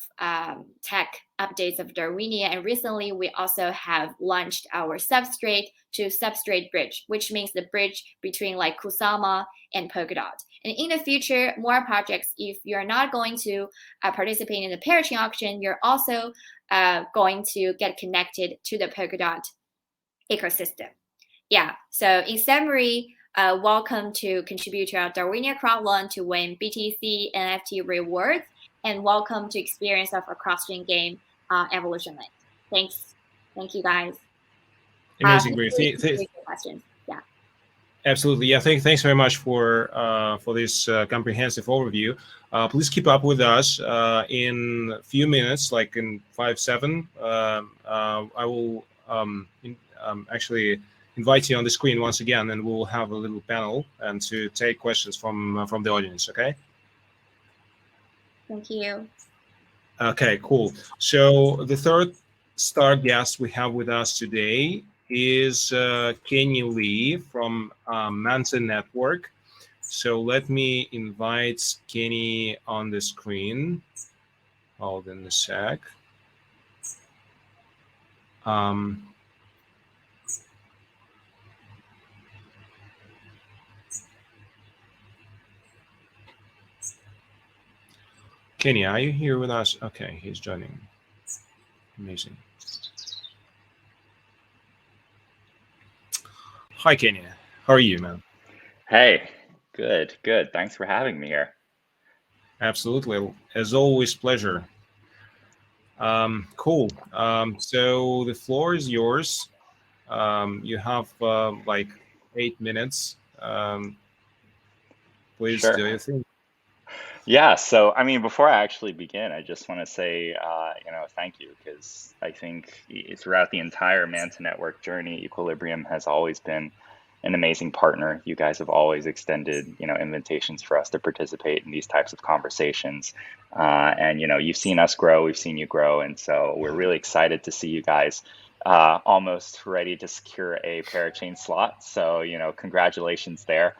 tech updates of Darwinia. And recently, we also have launched our substrate to substrate bridge, which means the bridge between like Kusama and Polkadot. And in the future, more projects, if you're not going to participate in the parachain auction, you're also going to get connected to the Polkadot ecosystem. Yeah, so in summary, welcome to contribute to our Darwinia crowd loan to win BTC NFT rewards, and welcome to experience of a cross-chain game evolution link. Thanks. Thank you, guys. Amazing, Bree. Questions. Yeah. Absolutely. Yeah. Thanks very much for this comprehensive overview. Please keep up with us. In a few minutes, like in 5-7, I will actually invite you on the screen once again, and we'll have a little panel and to take questions from the audience. Okay. Thank you. Okay. Cool. So the third star guest we have with us today is Kenny Lee from Manson Network. So let me invite Kenny on the screen. Hold on a sec. Kenny, are you here with us? Okay, he's joining. Amazing. Hi, Kenny. How are you, man? Hey, good. Thanks for having me here. Absolutely. As always, pleasure. Cool. So the floor is yours. You have like 8 minutes. Please Sure. do your thing. Yeah, so I mean, before I actually begin, I just want to say, thank you, because I think throughout the entire Manta Network journey, Equilibrium has always been an amazing partner. You guys have always extended, invitations for us to participate in these types of conversations. And, you've seen us grow, we've seen you grow. And so we're really excited to see you guys almost ready to secure a parachain slot. So, congratulations there.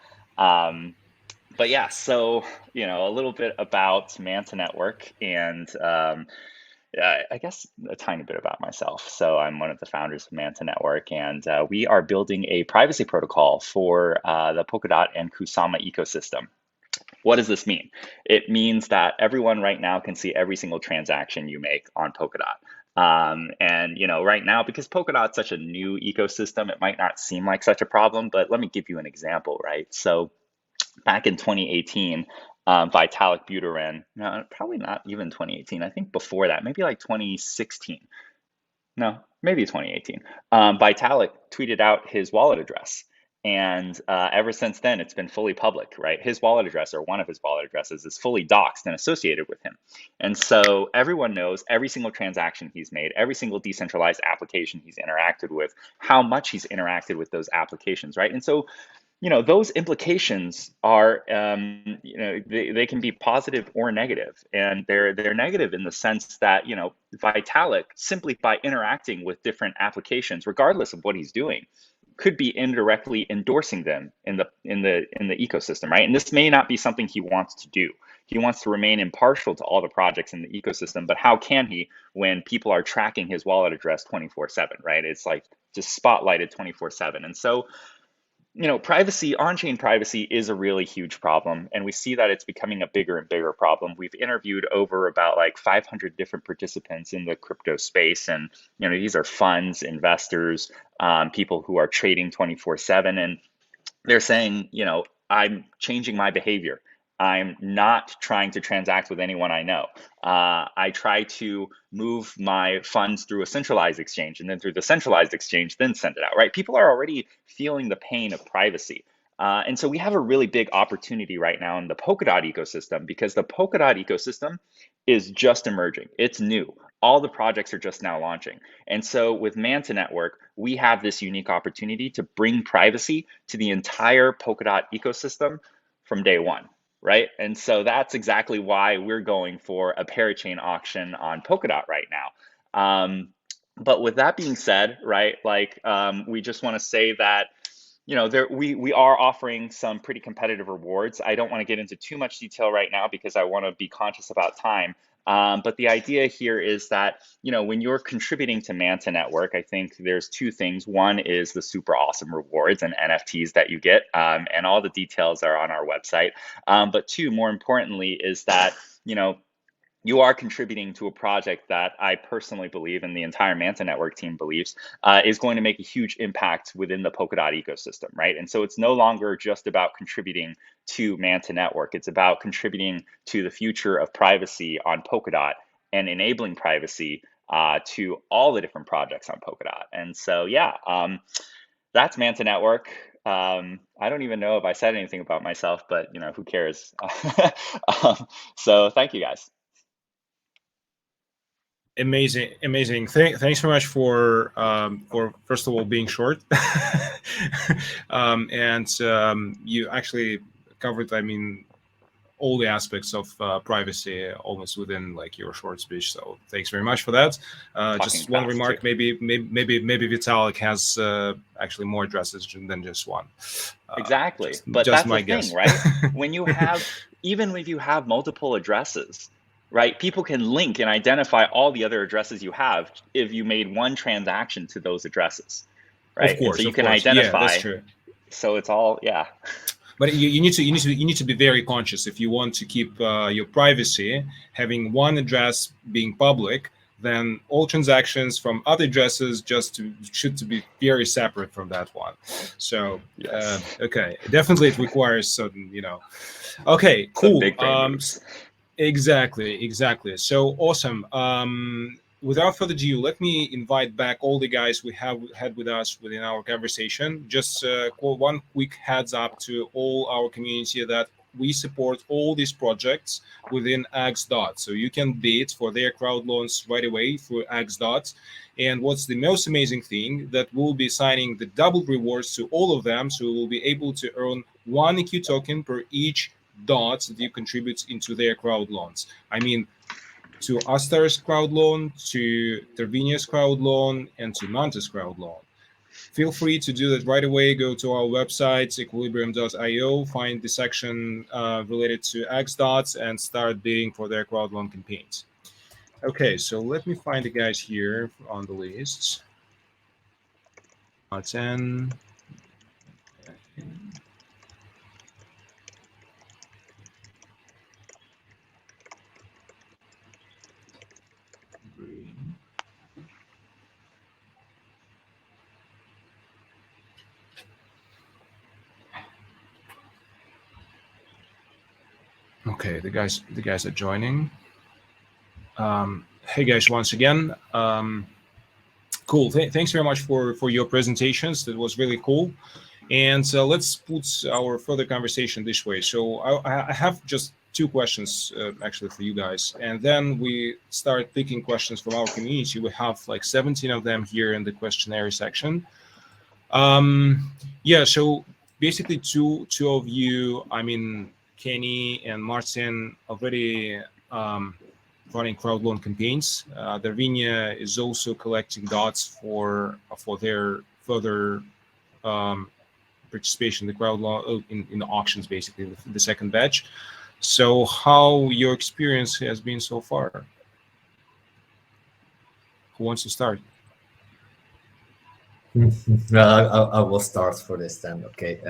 But yeah, so, a little bit about Manta Network and I guess a tiny bit about myself. So I'm one of the founders of Manta Network, and we are building a privacy protocol for the Polkadot and Kusama ecosystem. What does this mean? It means that everyone right now can see every single transaction you make on Polkadot. And right now, because Polkadot's such a new ecosystem, it might not seem like such a problem, but let me give you an example, right? So back in 2018, Vitalik Buterin, no, probably not even 2018. I think before that, maybe like 2016. No, maybe 2018. Vitalik tweeted out his wallet address. And ever since then, it's been fully public, right? His wallet address, or one of his wallet addresses, is fully doxed and associated with him. And so everyone knows every single transaction he's made, every single decentralized application he's interacted with, how much he's interacted with those applications, right? And so those implications are, they can be positive or negative. And they're negative in the sense that, Vitalik, simply by interacting with different applications, regardless of what he's doing, could be indirectly endorsing them in the ecosystem, right? And this may not be something he wants to do. He wants to remain impartial to all the projects in the ecosystem, but how can he when people are tracking his wallet address 24/7, right? It's like just spotlighted 24/7. And so, privacy, on-chain privacy is a really huge problem. And we see that it's becoming a bigger and bigger problem. We've interviewed over about like 500 different participants in the crypto space. And, these are funds, investors, people who are trading 24/7. And they're saying, I'm changing my behavior. I'm not trying to transact with anyone I know. I try to move my funds through a centralized exchange, and then through the centralized exchange, then send it out, right? People are already feeling the pain of privacy. And so we have a really big opportunity right now in the Polkadot ecosystem, because the Polkadot ecosystem is just emerging. It's new. All the projects are just now launching. And so with Manta Network, we have this unique opportunity to bring privacy to the entire Polkadot ecosystem from day one, right? And so that's exactly why we're going for a parachain auction on Polkadot right now. But with that being said, right, like we just want to say that, you know, we are offering some pretty competitive rewards. I don't want to get into too much detail right now because I want to be conscious about time. But the idea here is that, you know, when you're contributing to Manta Network, I think there's two things. One is the super awesome rewards and NFTs that you get, and all the details are on our website. But two, more importantly, is that, you know, you are contributing to a project that I personally believe, and the entire Manta Network team believes, is going to make a huge impact within the Polkadot ecosystem, right? And so it's no longer just about contributing to Manta Network. It's about contributing to the future of privacy on Polkadot and enabling privacy to all the different projects on Polkadot. And so, yeah, that's Manta Network. I don't even know if I said anything about myself, but, you know, who cares? So thank you, guys. Amazing. Thanks so much for first of all being short, and you actually covered, I mean, all the aspects of privacy almost within like your short speech. So thanks very much for that. Just one remark, maybe Vitalik has actually more addresses than just one. Exactly, but that's the thing, right? When you have, even if you have multiple addresses, right? People can link and identify all the other addresses you have if you made one transaction to those addresses, right? Of course, and so you can identify. Yeah, that's true. So it's all, yeah. But you need to be very conscious if you want to keep your privacy. Having one address being public, then all transactions from other addresses should be very separate from that one. So yes. Okay, definitely it requires certain, you know. Okay, cool. Exactly. So awesome. Without further ado, let me invite back all the guys we have had with us within our conversation. Just one quick heads up to all our community that we support all these projects within xDOT. So you can bid for their crowd loans right away through xDOT. And what's the most amazing thing, that we'll be assigning the double rewards to all of them. So we'll be able to earn 1 EQ token per each dots that you contribute into their crowd loans. I mean, to Astar's crowd loan, to Darwinia's crowd loan, and to Manta's crowd loan. Feel free to do that right away. Go to our website, equilibrium.io, find the section related to xDOT, and start bidding for their crowd loan campaigns. Okay, so let me find the guys here on the list. Maarten. Okay, the guys are joining. Hey guys, once again, cool. Thanks very much for your presentations. That was really cool. And let's put our further conversation this way. So I have just 2 questions actually for you guys, and then we start picking questions from our community. We have like 17 of them here in the questionnaire section. Yeah, so basically two of you, I mean, Kenny and Maarten, already running crowd loan campaigns. Darwinia is also collecting dots for their further participation in the crowd loan in the auctions, basically the second batch. So how your experience has been so far? Who wants to start? Well, I will start for this then. Okay.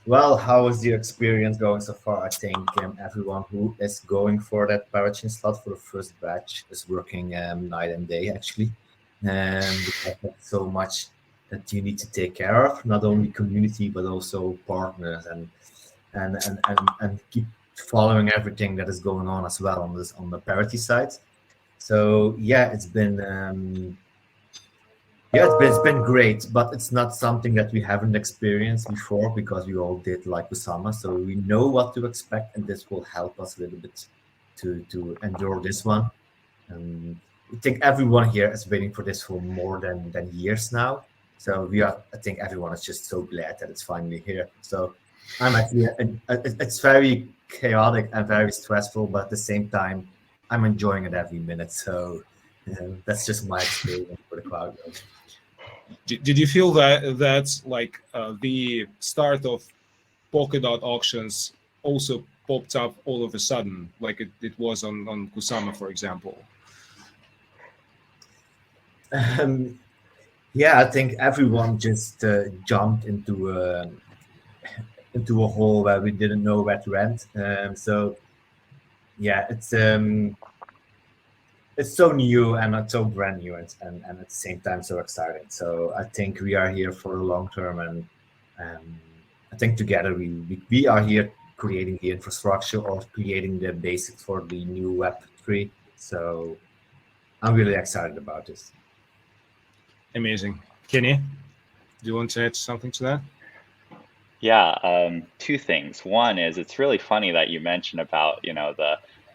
Well, how is your experience going so far? I think everyone who is going for that parachain slot for the first batch is working night and day, actually. Because there's so much that you need to take care of, not only community, but also partners and and keep following everything that is going on as well on the parity side. So yeah, it's been it's been great, but it's not something that we haven't experienced before because we all did like Kusama, so we know what to expect, and this will help us a little bit to endure this one. I think everyone here is waiting for this for more than years now. So I think everyone is just so glad that it's finally here. So I'm actually, it's very chaotic and very stressful, but at the same time, I'm enjoying it every minute. So that's just my experience for the crowd. Did you feel that that's like the start of Polkadot auctions also popped up all of a sudden, like it was on Kusama, for example? Yeah, I think everyone just jumped into a hole where we didn't know where to end. So yeah, it's so new and it's so brand new and at the same time so exciting. So I think we are here for the long term, and I think together we are here creating the infrastructure or creating the basics for the new Web3. So I'm really excited about this. Amazing. Kenny, do you want to add something to that? Yeah, two things. One is it's really funny that you mentioned about,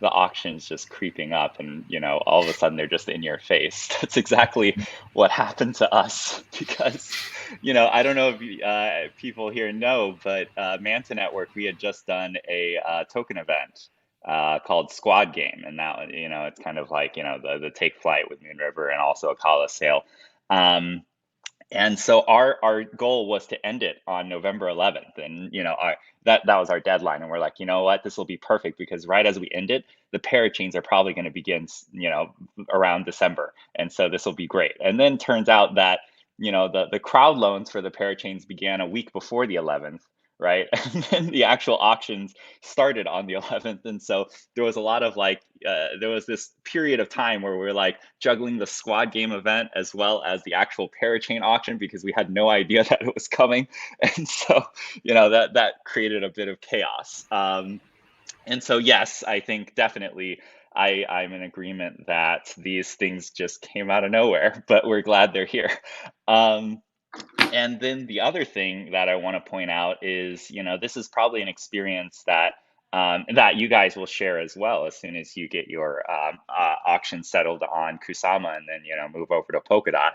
the auctions just creeping up and, all of a sudden they're just in your face. That's exactly what happened to us because, I don't know if people here know, but Manta Network, we had just done a token event called Squad Game. And now, it's kind of like, the Take Flight with Moon River and also a Kala sale. And so our goal was to end it on November 11th, and that was our deadline. And we're like, you know what, this will be perfect because right as we end it, the parachains are probably going to begin, around December, and so this will be great. And then turns out that the crowd loans for the parachains began a week before the 11th, right? And then the actual auctions started on the 11th, and so there was a lot of there was this period of time where we were like juggling the Squad Game event as well as the actual parachain auction because we had no idea that it was coming, and so that created a bit of chaos. And so yes, I think definitely I'm in agreement that these things just came out of nowhere, but we're glad they're here. And then the other thing that I want to point out is, this is probably an experience that you guys will share as well as soon as you get your auction settled on Kusama and then, move over to Polkadot.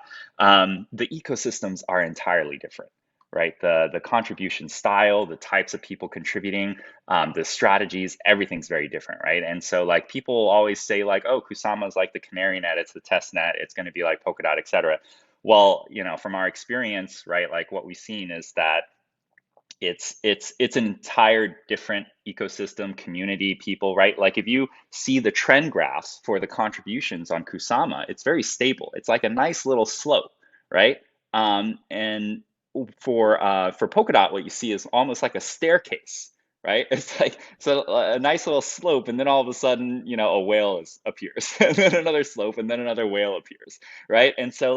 The ecosystems are entirely different, right? The contribution style, the types of people contributing, the strategies, everything's very different, right? And so people always say oh, Kusama is like the canary net, it's the test net, it's going to be like Polkadot, et cetera. Well, from our experience, right, what we've seen is that it's an entire different ecosystem, community, people, right? If you see the trend graphs for the contributions on Kusama, it's very stable. It's like a nice little slope, right? And for Polkadot, what you see is almost like a staircase, right? It's a nice little slope, and then all of a sudden, a whale appears, and then another slope, and then another whale appears, right? And so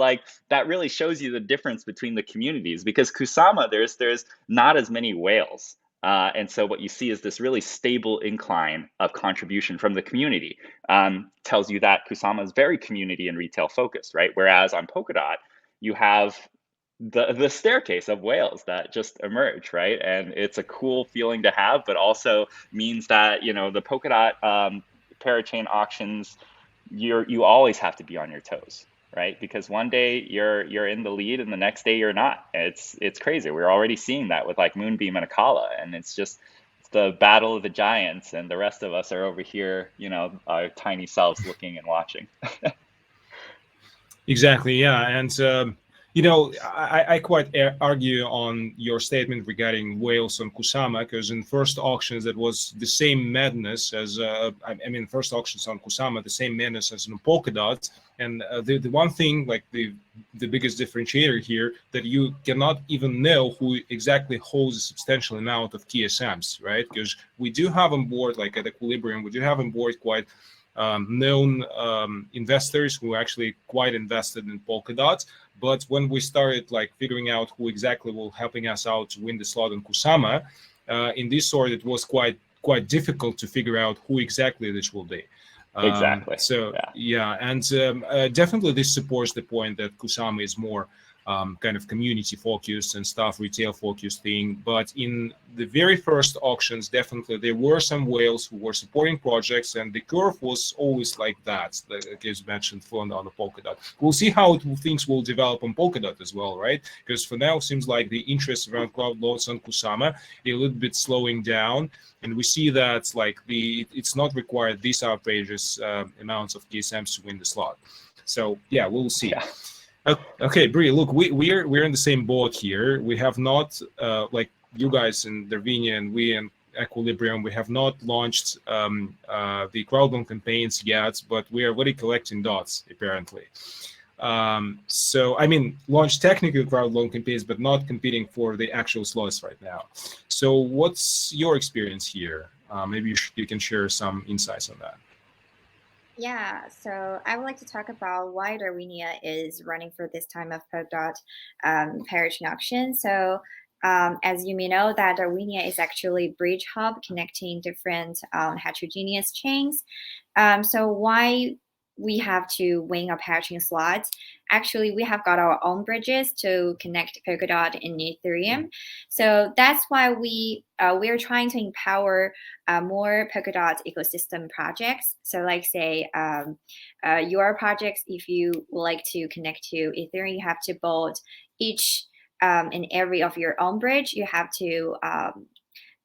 that really shows you the difference between the communities because Kusama, there's not as many whales. And so what you see is this really stable incline of contribution from the community. Tells you that Kusama is very community and retail focused, right? Whereas on Polkadot, you have the staircase of whales that just emerge, right? And it's a cool feeling to have, but also means that the Polkadot parachain auctions, you always have to be on your toes, right? Because one day you're in the lead and the next day you're not. It's crazy. We're already seeing that with Moonbeam and Akala, and it's the battle of the giants, and the rest of us are over here, our tiny selves looking and watching. Exactly, yeah. And I quite argue on your statement regarding whales on Kusama, because in first auctions that was the same madness as first auctions on Kusama, the same madness as in Polkadot. And the one thing, the biggest differentiator here, that you cannot even know who exactly holds a substantial amount of TSMs, right? Because we do have on board, at Equilibrium, we do have on board quite known investors who actually quite invested in Polkadot. But when we started figuring out who exactly will helping us out to win the slot in Kusama, in this sort, it was quite difficult to figure out who exactly this will be. Exactly. So yeah, and definitely this supports the point that Kusama is more kind of community focused and stuff, retail focused thing. But in the very first auctions, definitely there were some whales who were supporting projects, and the curve was always like that, like as mentioned, flowing down the Polkadot. We'll see how things will develop on Polkadot as well, right? Because for now, it seems like the interest around cloud loans on Kusama a little bit slowing down. And we see that like it's not required these outrageous amounts of KSMs to win the slot. So yeah, we'll see. Yeah. Okay, Bree, look, we're in the same boat here. We have not, like you guys in Darwinia and we in Equilibrium, we have not launched the crowdloan campaigns yet, but we are already collecting dots, apparently. So, I mean, launched technical crowdloan campaigns, but not competing for the actual slots right now. So what's your experience here? Maybe you can share some insights on that. Yeah, so I would like to talk about why Darwinia is running for this time of Polkadot parity auction. So as you may know, that Darwinia is actually a bridge hub connecting different heterogeneous chains. So why we have to win a parity slot? Actually, we have got our own bridges to connect Polkadot and Ethereum. So that's why we're trying to empower more Polkadot ecosystem projects. So like say your projects, if you would like to connect to Ethereum, you have to build each and every of your own bridge. You have to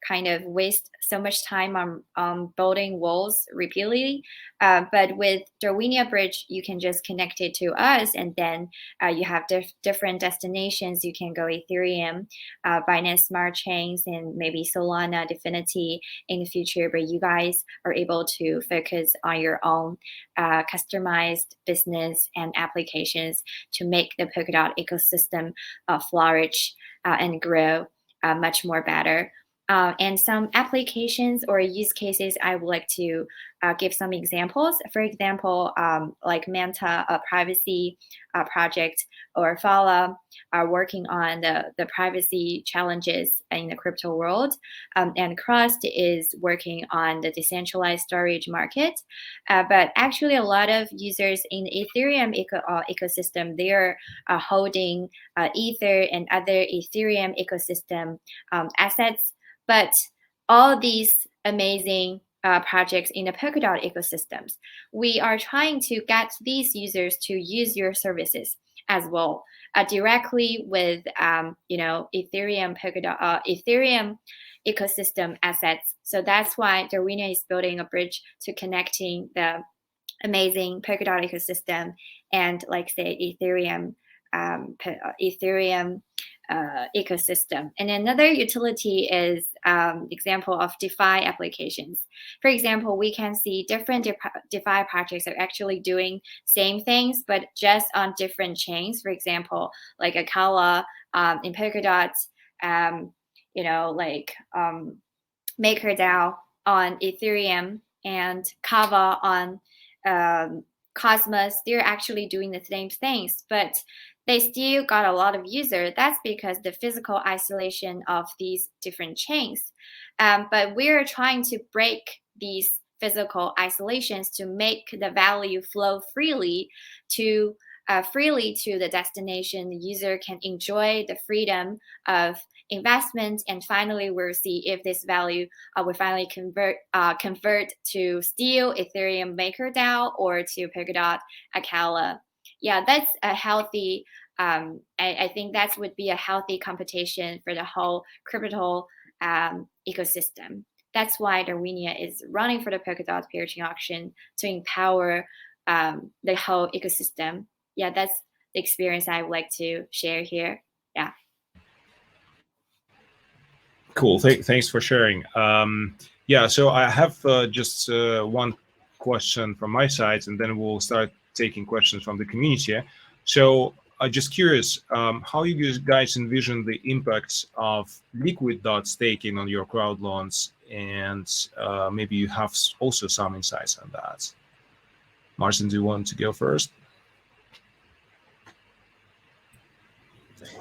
kind of waste so much time on building walls repeatedly. But with Darwinia Bridge, you can just connect it to us, and then you have different destinations. You can go Ethereum, Binance Smart Chains, and maybe Solana, Definity in the future. But you guys are able to focus on your own customized business and applications to make the Polkadot ecosystem flourish and grow much more better. And some applications or use cases, I would like to give some examples. For example, like Manta, a privacy project, or Fala are working on the privacy challenges in the crypto world. And Crust is working on the decentralized storage market. But actually, a lot of users in the Ethereum ecosystem, they are holding Ether and other Ethereum ecosystem assets. But all these amazing projects in the Polkadot ecosystems, we are trying to get these users to use your services as well directly with Ethereum Polkadot Ethereum ecosystem assets. So that's why Darwinia is building a bridge to connecting the amazing Polkadot ecosystem and, like say, Ethereum ecosystem. And another utility is example of DeFi applications. For example, we can see different DeFi projects are actually doing same things, but just on different chains. For example, like Akala in Polkadot, MakerDAO on Ethereum, and Kava on Cosmos. They're actually doing the same things, but they still got a lot of users. That's because the physical isolation of these different chains. But we're trying to break these physical isolations to make the value flow freely to the destination. The user can enjoy the freedom of investment, and finally we'll see if this value will finally convert to still Ethereum MakerDAO or to Polkadot Akala. Yeah, that's a healthy, I think that would be a healthy competition for the whole crypto ecosystem. That's why Darwinia is running for the Polkadot parity auction to empower the whole ecosystem. Yeah, that's the experience I would like to share here. Yeah. Cool. Thanks for sharing. Yeah, so I have just one question from my side, and then we'll start taking questions from the community. So I'm just curious, how you guys envision the impacts of liquid.dot staking on your crowd loans, and maybe you have also some insights on that. Maarten, do you want to go first?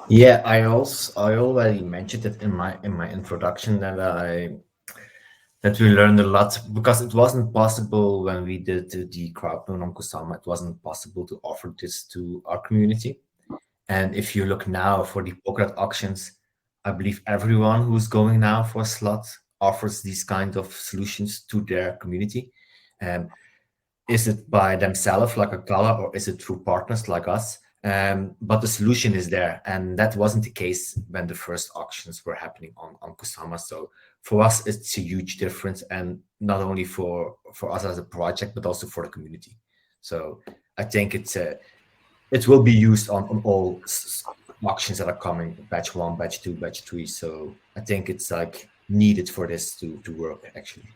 Yeah, I already mentioned it in my introduction that we learned a lot because it wasn't possible when we did the crowdloan on Kusama. It wasn't possible to offer this to our community. And if you look now for the Polkadot auctions, I believe everyone who's going now for a slot offers these kind of solutions to their community. Is it by themselves like a Kala, or is it through partners like us? But the solution is there, and that wasn't the case when the first auctions were happening on Kusama. So for us, it's a huge difference, and not only for us as a project, but also for the community. So I think it will be used on all auctions that are coming, batch 1, batch 2, batch 3. So I think it's like needed for this to work actually.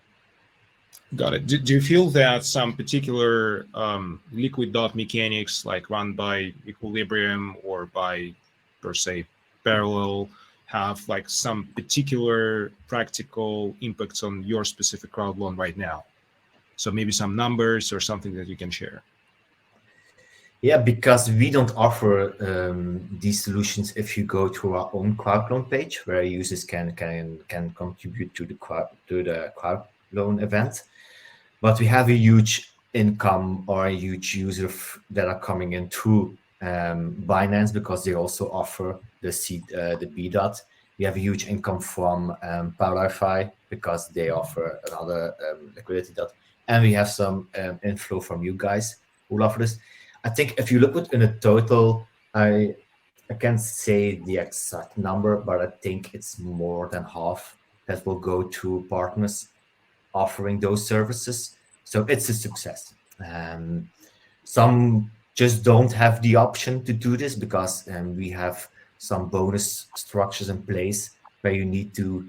Got it. Do you feel that some particular liquid dot mechanics, like run by Equilibrium or by, per se, Parallel, have like some particular practical impacts on your specific crowd loan right now? So maybe some numbers or something that you can share. Yeah, because we don't offer these solutions if you go to our own crowd loan page where users can contribute to the crowd loan event. But we have a huge income or a huge user that are coming in through Binance because they also offer the BDOT. We have a huge income from Powerify because they offer another liquidity dot, and we have some inflow from you guys who offer this. I think if you look at in a total, I can't say the exact number, but I think it's more than half that will go to partners offering those services. So it's a success. Some just don't have the option to do this because we have some bonus structures in place where you need to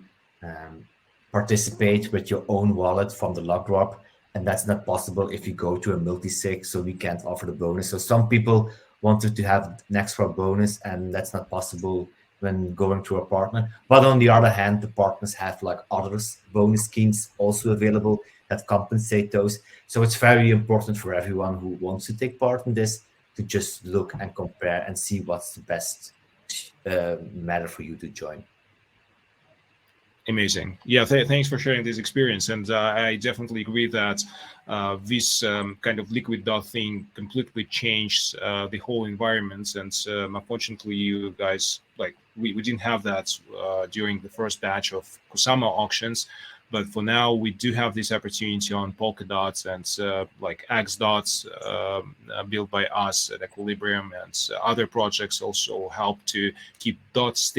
participate with your own wallet from the log drop. And that's not possible if you go to a multi-sig, so we can't offer the bonus. So some people wanted to have an extra bonus, and that's not possible when going to a partner. But on the other hand, the partners have like others bonus schemes also available that compensate those. So it's very important for everyone who wants to take part in this to just look and compare and see what's the best matter for you to join. Amazing. Yeah, thanks for sharing this experience. And I definitely agree that this kind of liquid dot thing completely changed the whole environment. And unfortunately, you guys, like, we didn't have that during the first batch of Kusama auctions. But for now, we do have this opportunity on Polkadot and like xDOT built by us at Equilibrium, and other projects also help to keep dots,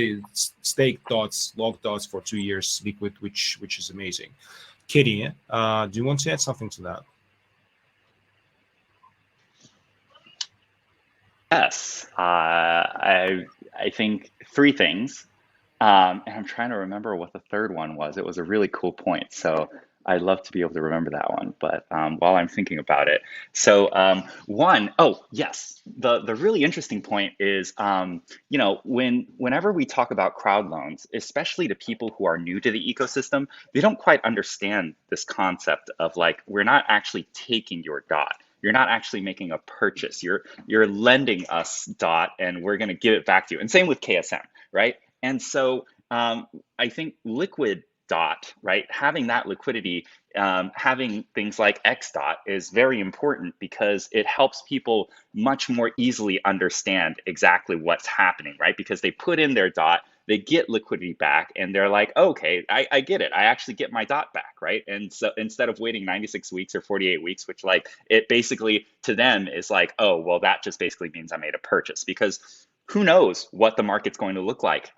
stake dots, log dots for 2 years liquid, which is amazing. Kitty, do you want to add something to that? Yes, I think 3 things. And I'm trying to remember what the third one was. It was a really cool point. So I'd love to be able to remember that one. But while I'm thinking about it, so yes, the really interesting point is, whenever we talk about crowd loans, especially to people who are new to the ecosystem, they don't quite understand this concept of like, we're not actually taking your DOT. You're not actually making a purchase. You're lending us DOT, and we're going to give it back to you. And same with KSM, right? And so I think liquid DOT, right, having that liquidity, having things like xDOT is very important because it helps people much more easily understand exactly what's happening, right? Because they put in their DOT, they get liquidity back, and they're like, okay, I get it. I actually get my DOT back, right? And so instead of waiting 96 weeks or 48 weeks, which like it basically to them is like, oh, well, that just basically means I made a purchase, because who knows what the market's going to look like,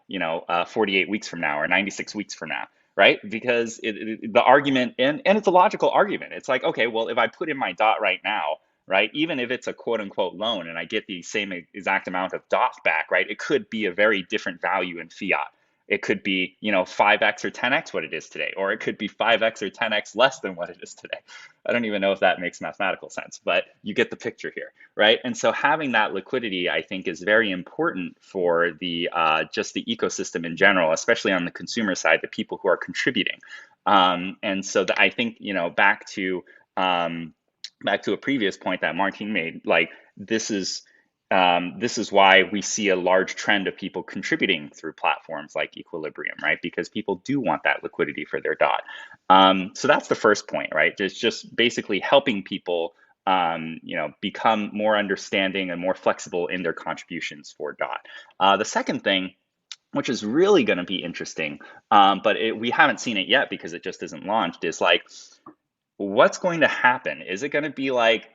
48 weeks from now or 96 weeks from now, right? Because the argument, and it's a logical argument. It's like, okay, well, if I put in my DOT right now, right, even if it's a quote unquote loan and I get the same exact amount of DOT back, right, it could be a very different value in fiat. It could be, 5x or 10x what it is today, or it could be 5x or 10x less than what it is today. I don't even know if that makes mathematical sense, but you get the picture here, right? And so having that liquidity, I think, is very important for the just the ecosystem in general, especially on the consumer side, the people who are contributing. And so I think, back to a previous point that Maarten made, like, this is this is why we see a large trend of people contributing through platforms like Equilibrium, right? Because people do want that liquidity for their DOT. So that's the first point, right? It's just basically helping people, become more understanding and more flexible in their contributions for DOT. The second thing, which is really going to be interesting, but we haven't seen it yet because it just isn't launched, is like, what's going to happen? Is it going to be like,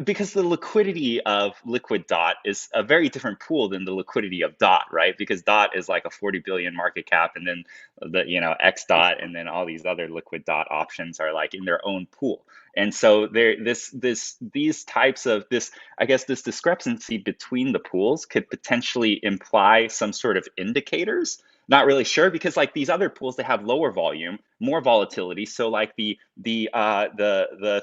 because the liquidity of liquid DOT is a very different pool than the liquidity of DOT, right? Because DOT is like a 40 billion market cap, and then the, xDOT and then all these other liquid DOT options are like in their own pool. And so these types of I guess this discrepancy between the pools could potentially imply some sort of indicators. Not really sure, because like these other pools, they have lower volume, more volatility. So like the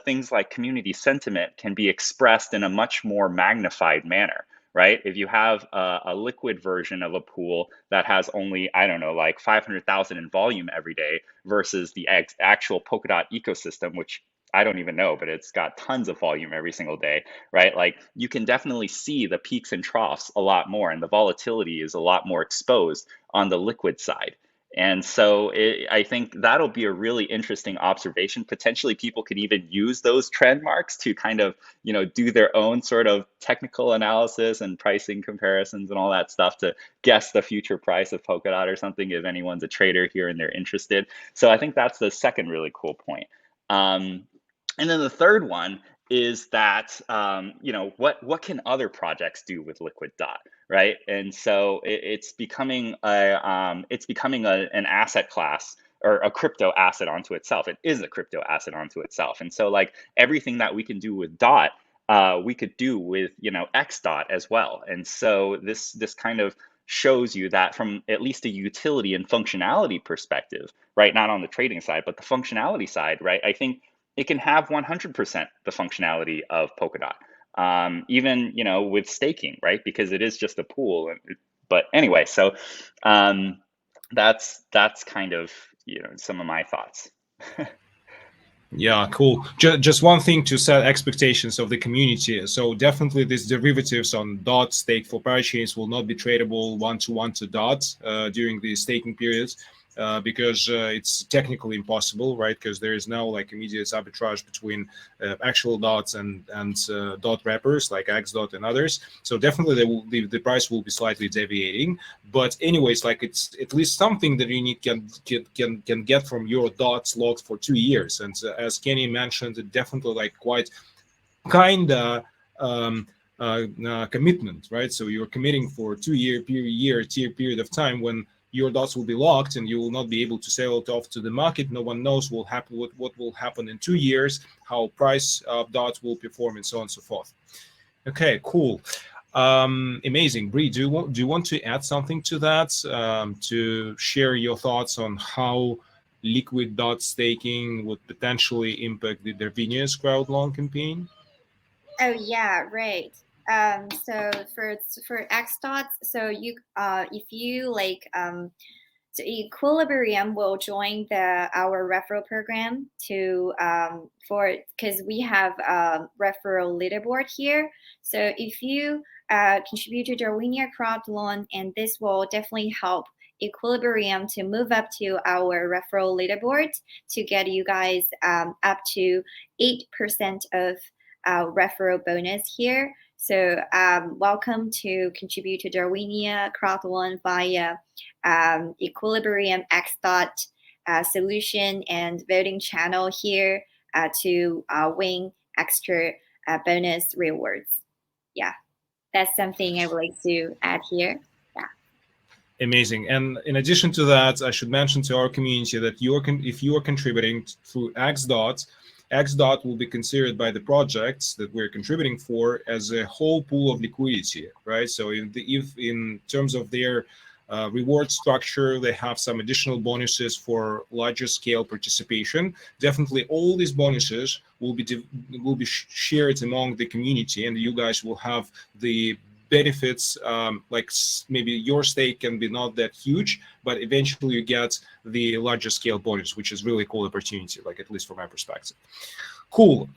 things like community sentiment can be expressed in a much more magnified manner, right? If you have a liquid version of a pool that has only, I don't know, like 500,000 in volume every day versus the actual Polkadot ecosystem, which I don't even know, but it's got tons of volume every single day, right? Like you can definitely see the peaks and troughs a lot more, and the volatility is a lot more exposed on the liquid side. And so I think that'll be a really interesting observation. Potentially people could even use those trend marks to kind of, do their own sort of technical analysis and pricing comparisons and all that stuff to guess the future price of Polkadot or something, if anyone's a trader here and they're interested. So I think that's the second really cool point. And then the third one is that, what can other projects do with liquid DOT, right? And so it's becoming an asset class, or a crypto asset onto itself. It is a crypto asset onto itself. And so like everything that we can do with DOT, we could do with, xDOT as well. And so this kind of shows you that from at least a utility and functionality perspective, right? Not on the trading side, but the functionality side, right? I think it can have 100% the functionality of Polkadot, even with staking, right? Because it is just a pool. But anyway, so that's kind of some of my thoughts. Yeah, cool. Just one thing to set expectations of the community. So definitely these derivatives on DOT stake for parachains will not be tradable one-to-one to DOT during the staking periods. Because it's technically impossible, right? Because there is no like immediate arbitrage between actual DOTs and DOT wrappers like xDOT and others. So definitely the price will be slightly deviating. But anyways, like it's at least something that you can get from your DOTs locked for 2 years. And as Kenny mentioned, it definitely like quite kinda commitment, right? So you're committing for 2 year period of time when your DOTs will be locked and you will not be able to sell it off to the market. No one knows what will happen in 2 years, how price of DOTs will perform, and so on and so forth. Okay, cool. Amazing. Bree, do you want to add something to that, to share your thoughts on how liquid DOT staking would potentially impact the Darwinia's crowd loan campaign? Oh yeah, right. So for xDOT, so you if you like so Equilibrium will join our referral program to because we have referral leaderboard here. So if you contribute to Darwinia crowd loan, and this will definitely help Equilibrium to move up to our referral leaderboard to get you guys up to 8% of referral bonus here. So welcome to contribute to Darwinia crowd loan via Equilibrium xDOT solution and voting channel here to win extra bonus rewards. Yeah, that's something I would like to add here. Amazing. And in addition to that, I should mention to our community that if you are contributing through xDOT, xDOT will be considered by the projects that we're contributing for as a whole pool of liquidity, right? So if in terms of their reward structure, they have some additional bonuses for larger scale participation. Definitely all these bonuses will be shared among the community, and you guys will have the benefits. Like maybe your stake can be not that huge, but eventually you get the larger scale bonus, which is really cool opportunity, like at least from my perspective. Cool.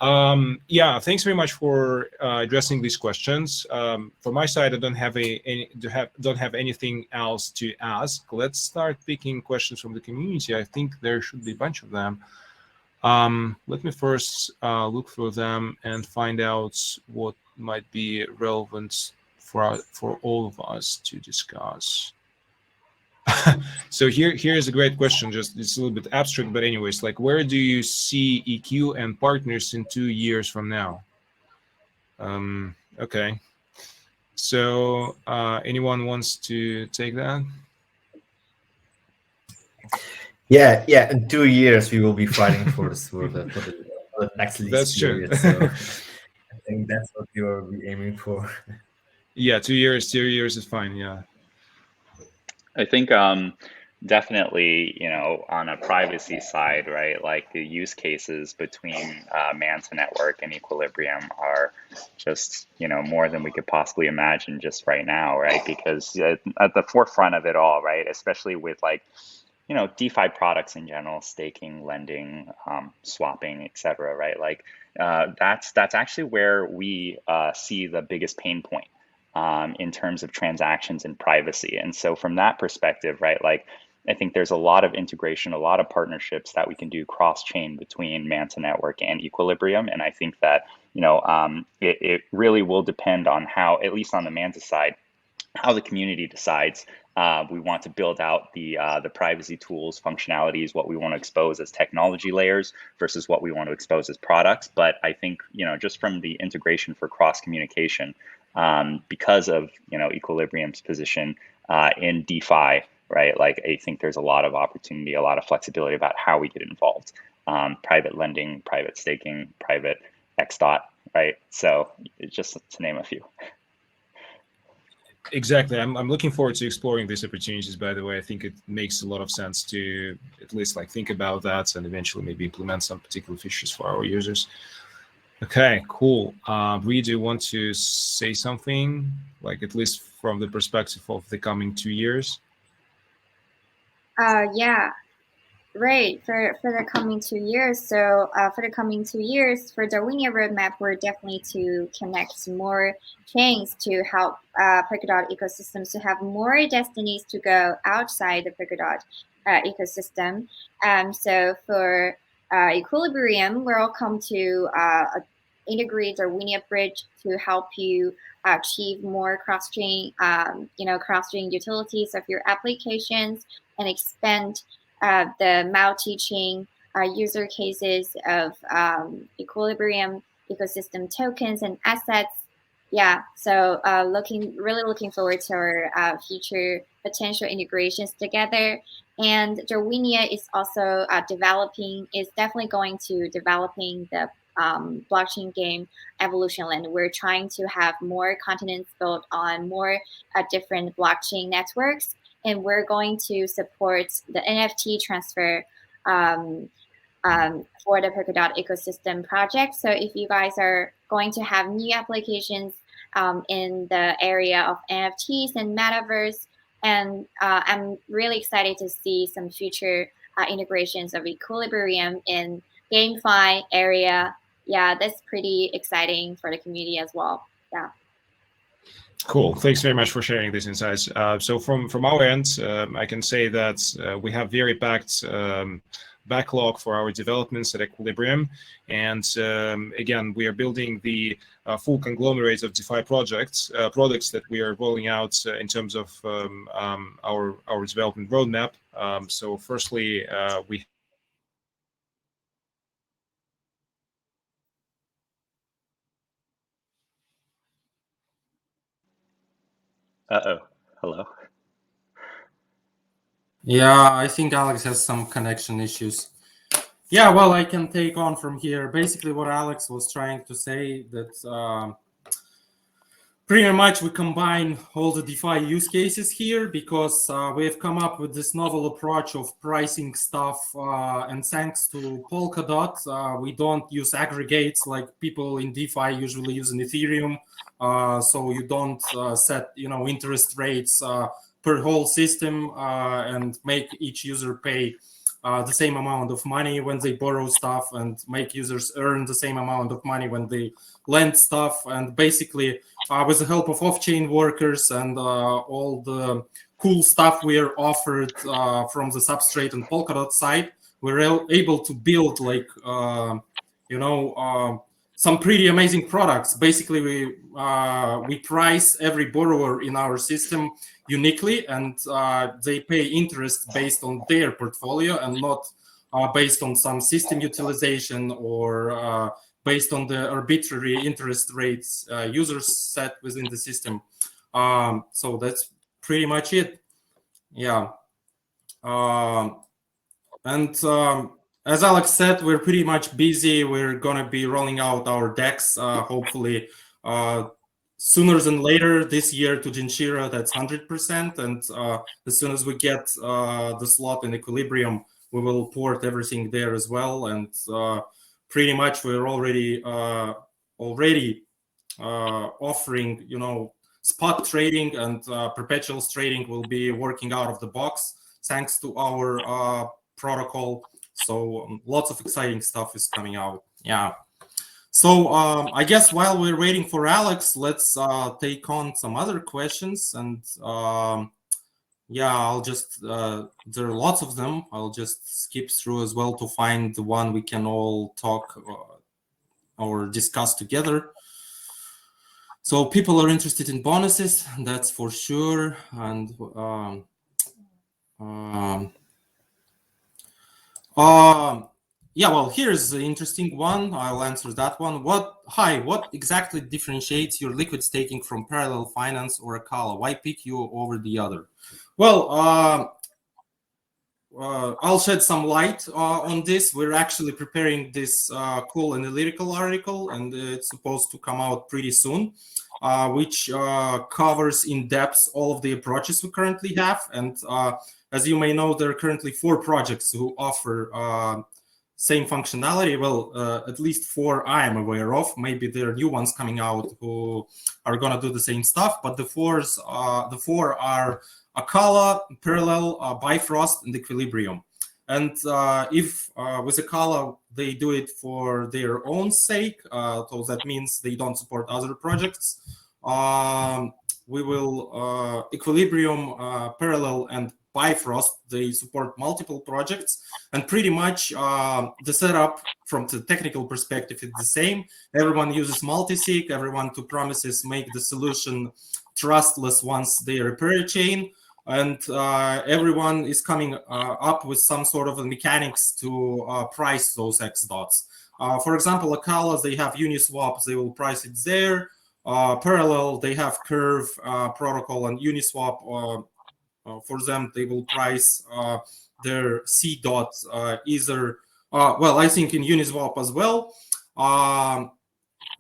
Yeah, thanks very much for addressing these questions. From my side, I don't have anything else to ask. Let's start picking questions from the community. I think there should be a bunch of them. Let me first look through them and find out what might be relevant for all of us to discuss. So here's a great question. Just it's a little bit abstract, but anyways, like where do you see EQ and partners in 2 years from now? Okay. So anyone wants to take that? Yeah. In 2 years, we will be fighting for the next lease That's true. period. So I think that's what we will be aiming for. Yeah, 2 years. 2 years is fine. Yeah. I think definitely, on a privacy side, right? Like the use cases between Manta Network and Equilibrium are just, more than we could possibly imagine just right now, right? Because at the forefront of it all, right? Especially with like, DeFi products in general, staking, lending, swapping, etc. Right? Like that's actually where we see the biggest pain point. In terms of transactions and privacy. And so from that perspective, right, like I think there's a lot of integration, a lot of partnerships that we can do cross-chain between Manta Network and Equilibrium. And I think that, it really will depend on how, at least on the Manta side, how the community decides we want to build out the privacy tools, functionalities, what we want to expose as technology layers versus what we want to expose as products. But I think, just from the integration for cross communication, because of Equilibrium's position in DeFi, right? Like I think there's a lot of opportunity, a lot of flexibility about how we get involved. Private lending, private staking, private xDOT, right? So it's just to name a few. Exactly. I'm looking forward to exploring these opportunities, by the way. I think it makes a lot of sense to at least like think about that and eventually maybe implement some particular features for our users. Okay, cool. Bree, do you want to say something, like at least from the perspective of the coming 2 years? Yeah, right. For the coming 2 years. So for the coming 2 years, for Darwinia roadmap, we're definitely to connect more chains to help Polkadot ecosystems to have more destinies to go outside the Polkadot ecosystem. So for Equilibrium, we'll come to integrate Darwinia bridge to help you achieve more cross-chain, cross-chain utilities of your applications and expand the multi-chain user cases of Equilibrium ecosystem tokens and assets. Yeah, so really looking forward to our future potential integrations together. And Darwinia is also definitely going to developing the blockchain game evolution land. We're trying to have more continents built on more different blockchain networks, and we're going to support the NFT transfer for the Polkadot ecosystem project. So if you guys are going to have new applications in the area of NFTs and metaverse, and I'm really excited to see some future integrations of Equilibrium in GameFi area. Yeah, that's pretty exciting for the community as well. Yeah. Cool. Thanks very much for sharing these insights. So from our end, I can say that we have very packed backlog for our developments at Equilibrium. And again, we are building the full conglomerate of DeFi products that we are rolling out in terms of our development roadmap. So firstly, we Hello. Yeah, I think Alex has some connection issues. Yeah, well, I can take on from here. Basically, what Alex was trying to say that pretty much we combine all the DeFi use cases here because we have come up with this novel approach of pricing stuff. And thanks to Polkadot, we don't use aggregates like people in DeFi usually use in Ethereum. So you don't set, interest rates per whole system and make each user pay the same amount of money when they borrow stuff, and make users earn the same amount of money when they lend stuff. And basically, with the help of off-chain workers and all the cool stuff we are offered from the Substrate and Polkadot side, we're able to build like some pretty amazing products. Basically, we price every borrower in our system uniquely, and they pay interest based on their portfolio and not based on some system utilization or based on the arbitrary interest rates users set within the system. So that's pretty much it. Yeah. As Alex said, we're pretty much busy. We're going to be rolling out our DEX, hopefully sooner than later this year to Genshiro, that's 100%. And as soon as we get the slot in Equilibrium, we will port everything there as well. And pretty much we're already offering, spot trading and perpetuals trading will be working out of the box thanks to our protocol. So lots of exciting stuff is coming out. Yeah. So I guess while we're waiting for Alex, let's take on some other questions. And yeah, I'll just, there are lots of them. I'll just skip through as well to find the one we can all talk or discuss together. So people are interested in bonuses, that's for sure. And yeah, well, here's the interesting one. I'll answer that one. What exactly differentiates your liquid staking from parallel finance or Acala? Why pick you over the other? Well, I'll shed some light on this. We're actually preparing this cool analytical article, and it's supposed to come out pretty soon, which covers in depth all of the approaches we currently have. And as you may know, there are currently 4 projects who offer same functionality. Well, at least 4 I am aware of. Maybe there are new ones coming out who are going to do the same stuff. But the 4 are Acala, Parallel, Bifrost, and Equilibrium. And if with Acala they do it for their own sake, so that means they don't support other projects, we will Equilibrium, Parallel, and Bifrost, they support multiple projects, and pretty much the setup from the technical perspective is the same. Everyone uses multi-sig, everyone to promises make the solution trustless once they repair a chain, and everyone is coming up with some sort of a mechanics to price those xDOTs. For example, Acala, they have Uniswap, they will price it there. Parallel, they have Curve protocol, and Uniswap, for them, they will price their xDOT either, well, I think in Uniswap as well.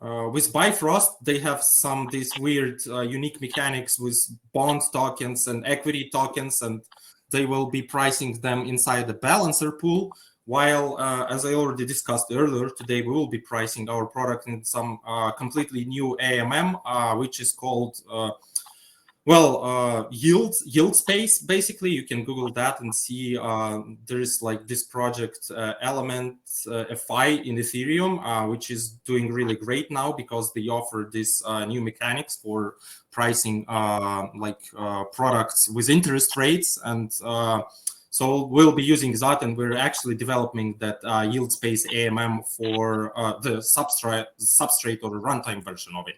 With Bifrost, they have some these weird unique mechanics with bond tokens and equity tokens, and they will be pricing them inside the balancer pool. While, as I already discussed earlier today, we will be pricing our product in some completely new AMM, which is called yield space. Basically, you can Google that and see there is like this project Element FI in Ethereum, which is doing really great now because they offer this new mechanics for pricing products with interest rates. And so we'll be using that, and we're actually developing that yield space AMM for the substrate or the runtime version of it.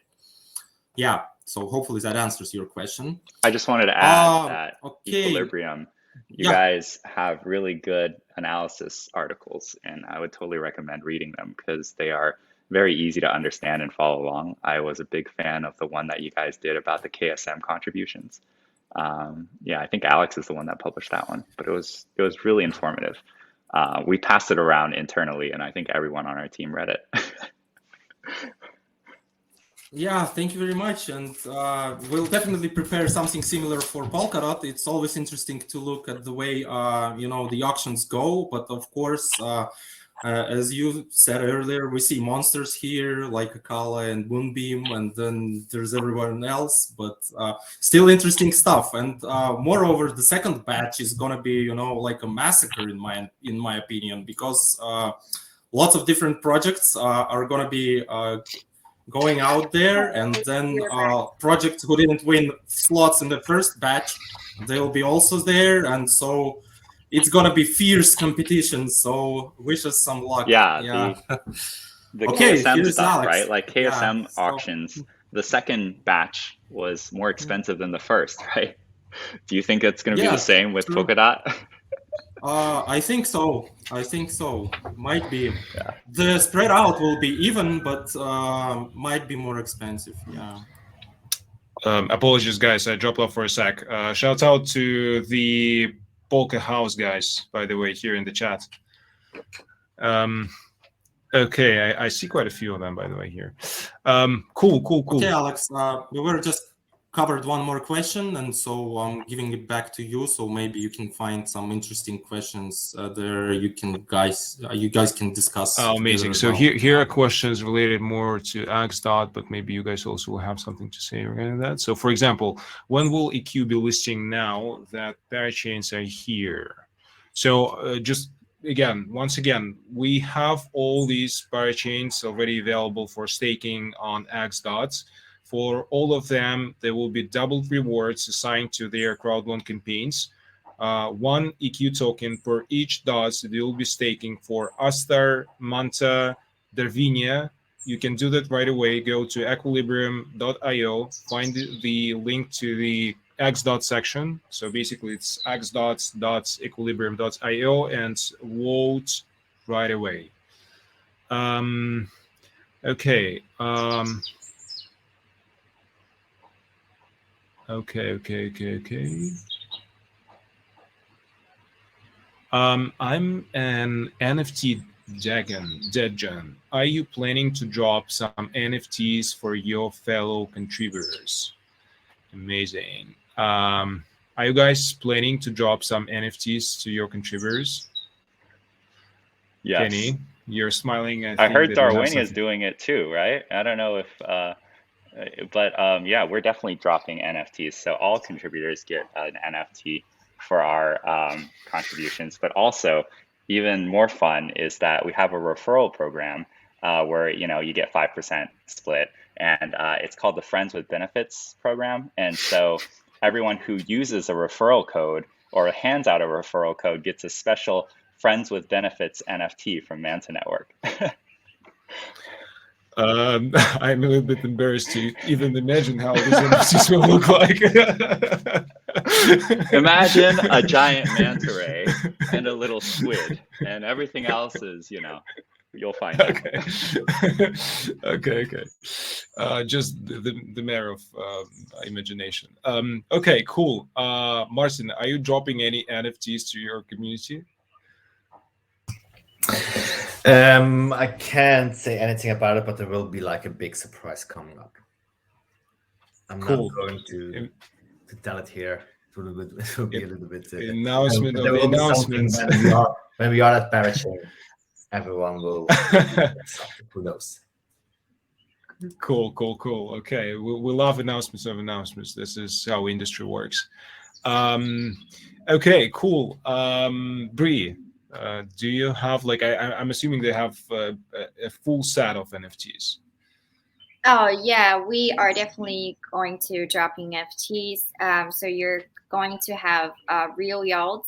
Yeah. So hopefully that answers your question. I just wanted to add that Equilibrium, you guys have really good analysis articles, and I would totally recommend reading them because they are very easy to understand and follow along. I was a big fan of the one that you guys did about the KSM contributions. Yeah, I think Alex is the one that published that one, but it was really informative. We passed it around internally, and I think everyone on our team read it. Yeah, thank you very much. And we'll definitely prepare something similar for Polkadot. It's always interesting to look at the way, the auctions go. But of course, As you said earlier, we see monsters here like Akala and Moonbeam, and then there's everyone else, but still interesting stuff. And moreover, the second batch is gonna be, like a massacre in my opinion, because lots of different projects are gonna be going out there, and then projects who didn't win slots in the first batch, they'll be also there, and so it's gonna be fierce competition. So wish us some luck. Yeah. The Okay, KSM here's stuff, Alex. right? Like KSM Yeah, so- auctions, the second batch was more expensive than the first, right? Do you think it's going to be the same with true. Polkadot? I think so. Might be. The spread out will be even, but might be more expensive. Yeah. Apologies, guys. I dropped off for a sec. Shout out to the Polka House guys, by the way, here in the chat. Okay, I see quite a few of them, by the way, here. Cool. Okay, Alex, we were just covered one more question, and so I'm giving it back to you. So maybe you can find some interesting questions there. You guys can discuss. Oh, amazing. So here are questions related more to xDOT, but maybe you guys also will have something to say regarding that. So, for example, when will EQ be listing now that parachains are here? So once again, we have all these parachains already available for staking on xDOT. For all of them, there will be double rewards assigned to their crowd1 campaigns. 1 EQ token per each DOT they will be staking for Astar, Manta, Darwinia. You can do that right away. Go to Equilibrium.io, find the link to the xDOT section. So basically it's xDOT.equilibrium.io and vote right away. Okay. Okay. I'm an NFT Deadgen. Are you planning to drop some NFTs for your fellow contributors? Amazing. Are you guys planning to drop some NFTs to your contributors? Yes. Kenny, you're smiling. I heard Darwinia is doing it too, right? I don't know if, but yeah, we're definitely dropping NFTs. So all contributors get an NFT for our contributions, but also even more fun is that we have a referral program where you get 5% split, and it's called the Friends with Benefits program. And so everyone who uses a referral code or hands out a referral code gets a special Friends with Benefits NFT from Manta Network. I'm a little bit embarrassed to even imagine how these NFTs will look like. Imagine a giant manta ray and a little squid, and everything else is, you'll find out. Okay. Just the mayor of imagination. Okay, cool. Maarten, are you dropping any NFTs to your community? I can't say anything about it, but there will be like a big surprise coming up. I'm not going to tell it here. It will be a little bit announcement of the announcements. When we are at Parachain, everyone will. Who knows? Cool. Okay, we love announcements of announcements. This is how industry works. Okay, cool. Bree, do you have I'm assuming they have a full set of NFTs? Oh yeah, we are definitely going to dropping NFTs. So you're going to have real yields,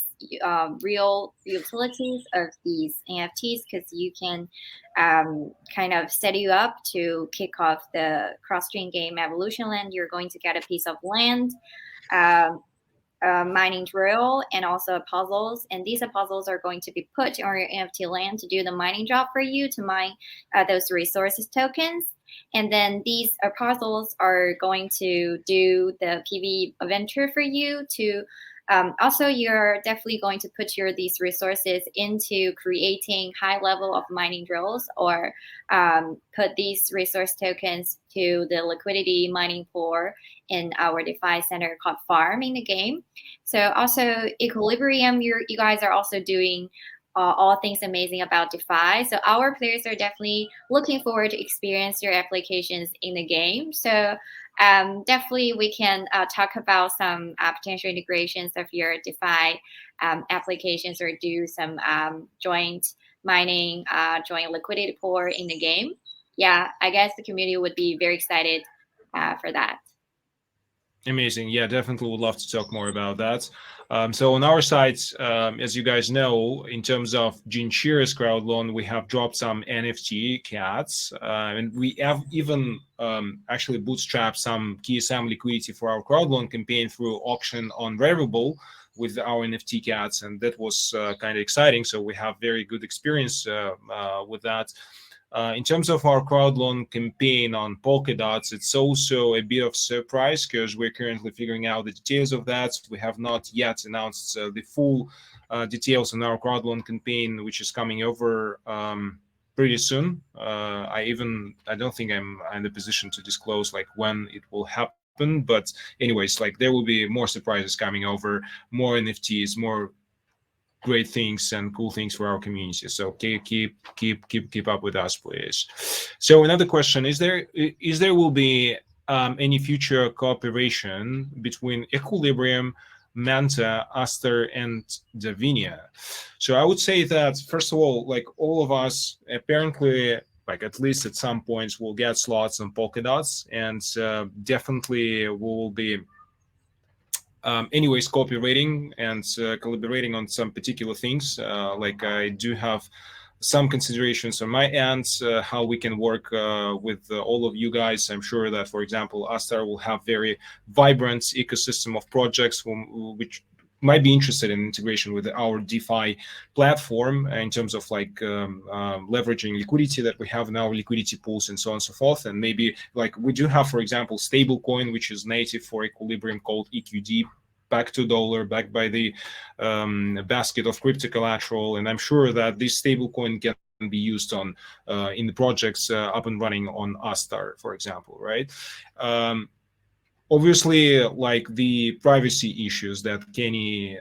real utilities of these NFTs, because you can kind of set you up to kick off the cross-chain game Evolution Land. You're going to get a piece of land, mining drill, and also puzzles. And these puzzles are going to be put on your NFT land to do the mining job for you to mine those resources tokens. And then these puzzles are going to do the PV adventure for you to also, you're definitely going to put these resources into creating high level of mining drills, or put these resource tokens to the liquidity mining pool in our DeFi center called Farm in the game. So also Equilibrium, you guys are also doing all things amazing about DeFi. So our players are definitely looking forward to experience your applications in the game. So definitely we can talk about some potential integrations of your DeFi applications, or do some joint mining, joint liquidity pool in the game. Yeah, I guess the community would be very excited for that. Amazing. Yeah, definitely would love to talk more about that. So on our side, as you guys know, in terms of Genshiro's crowd loan, we have dropped some NFT cats, and we have even actually bootstrapped some KSM liquidity for our crowd loan campaign through auction on Rarible with our NFT cats, and that was kind of exciting. So we have very good experience with that. In terms of our crowd loan campaign on Polkadot, it's also a bit of surprise because we're currently figuring out the details of that. We have not yet announced the full details on our crowd loan campaign, which is coming over pretty soon. I don't think I'm in the position to disclose like when it will happen, but anyways, like there will be more surprises coming over, more NFTs, more great things and cool things for our community. So keep up with us, please. So another question: is there will be any future cooperation between Equilibrium, Manta, Astar, and Darwinia? So I would say that first of all, like all of us apparently, like at least at some points, will get slots on Polkadots, and definitely we will be anyways cooperating and collaborating on some particular things. Like I do have some considerations on my end, how we can work with all of you guys. I'm sure that, for example, Astar will have very vibrant ecosystem of projects which might be interested in integration with our DeFi platform in terms of like leveraging liquidity that we have in our liquidity pools and so on and so forth. And maybe like we do have, for example, stablecoin, which is native for Equilibrium called EQD, back to dollar, backed by the basket of crypto collateral. And I'm sure that this stablecoin can be used on in the projects up and running on Astar, for example, right? Obviously, like the privacy issues that Kenny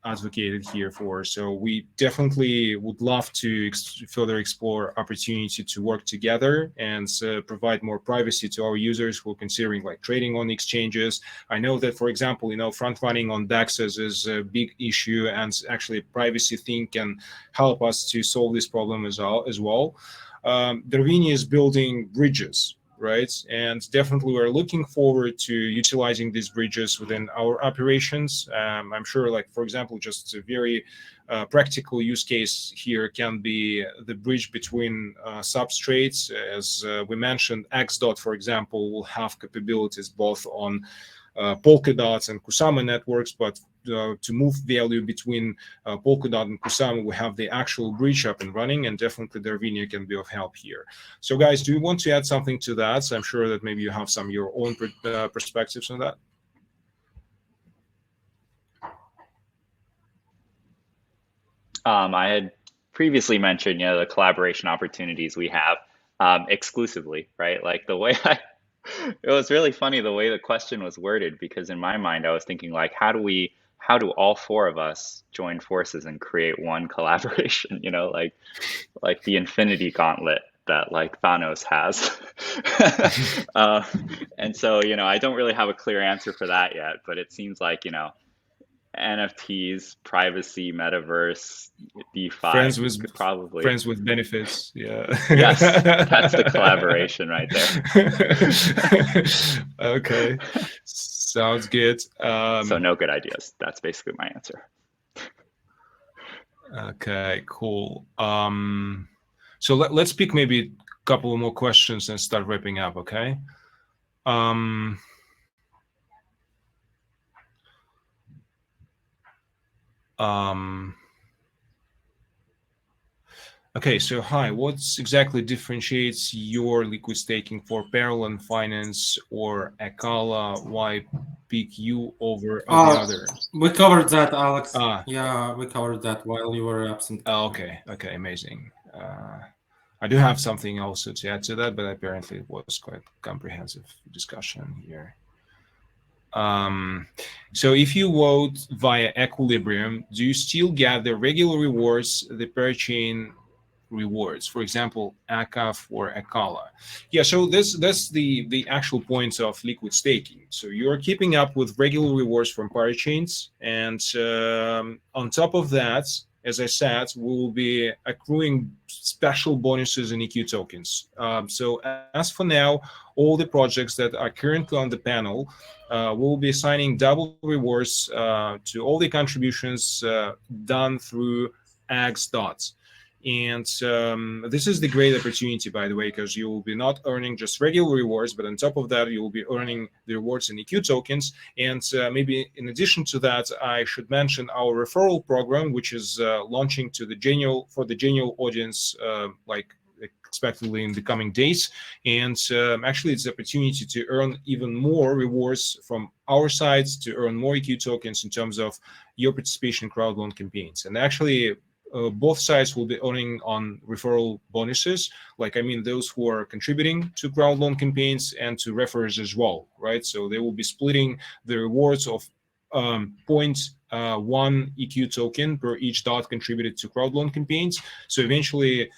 advocated here for. So we definitely would love to further explore opportunity to work together and provide more privacy to our users who are considering like trading on exchanges. I know that, for example, front running on DEXs is a big issue, and actually privacy thing can help us to solve this problem as well. Darwinia is building bridges, right? And definitely we're looking forward to utilizing these bridges within our operations. I'm sure, like, for example, just a very practical use case here can be the bridge between substrates. As we mentioned, xDOT, for example, will have capabilities both on Polkadot and Kusama networks, but to move value between Polkadot and Kusama, we have the actual bridge up and running, and definitely Darwinia can be of help here. So guys, do you want to add something to that? So I'm sure that maybe you have some your own perspectives on that. I had previously mentioned, the collaboration opportunities we have exclusively, right? Like the way it was really funny the way the question was worded, because in my mind I was thinking like, how do all four of us join forces and create one collaboration? Like the Infinity Gauntlet that like Thanos has. And so I don't really have a clear answer for that yet, but it seems like NFTs, privacy, metaverse, DeFi, probably friends with benefits. Yeah. Yes, that's the collaboration right there. Okay, sounds good. So no good ideas. That's basically my answer. Okay, cool. So let's pick maybe a couple of more questions and start wrapping up. Okay. Okay, so hi, what exactly differentiates your liquid staking for Parallel Finance or Akala? Why pick you over the other? We covered that, Alex. Yeah, we covered that while you were absent. Okay, amazing. I do have something also to add to that, but apparently it was quite comprehensive discussion here. So if you vote via Equilibrium, do you still get the regular rewards, the per-chain rewards, for example, ACAF or ACALA? Yeah, so that's the actual points of liquid staking. So you're keeping up with regular rewards from parachains, and on top of that, as I said, we will be accruing special bonuses in EQ tokens. So as for now, all the projects that are currently on the panel will be assigning double rewards to all the contributions done through xDOT. And this is the great opportunity, by the way, because you will be not earning just regular rewards, but on top of that, you will be earning the rewards in EQ tokens. And maybe in addition to that, I should mention our referral program, which is launching to the general audience, like expectedly in the coming days. And actually, it's an opportunity to earn even more rewards from our side, to earn more EQ tokens in terms of your participation in crowd loan campaigns. And actually, both sides will be earning on referral bonuses, like, I mean, those who are contributing to crowd loan campaigns and to referrers as well, right? So they will be splitting the rewards of 0.1 EQ token per each DOT contributed to crowd loan campaigns. So eventually,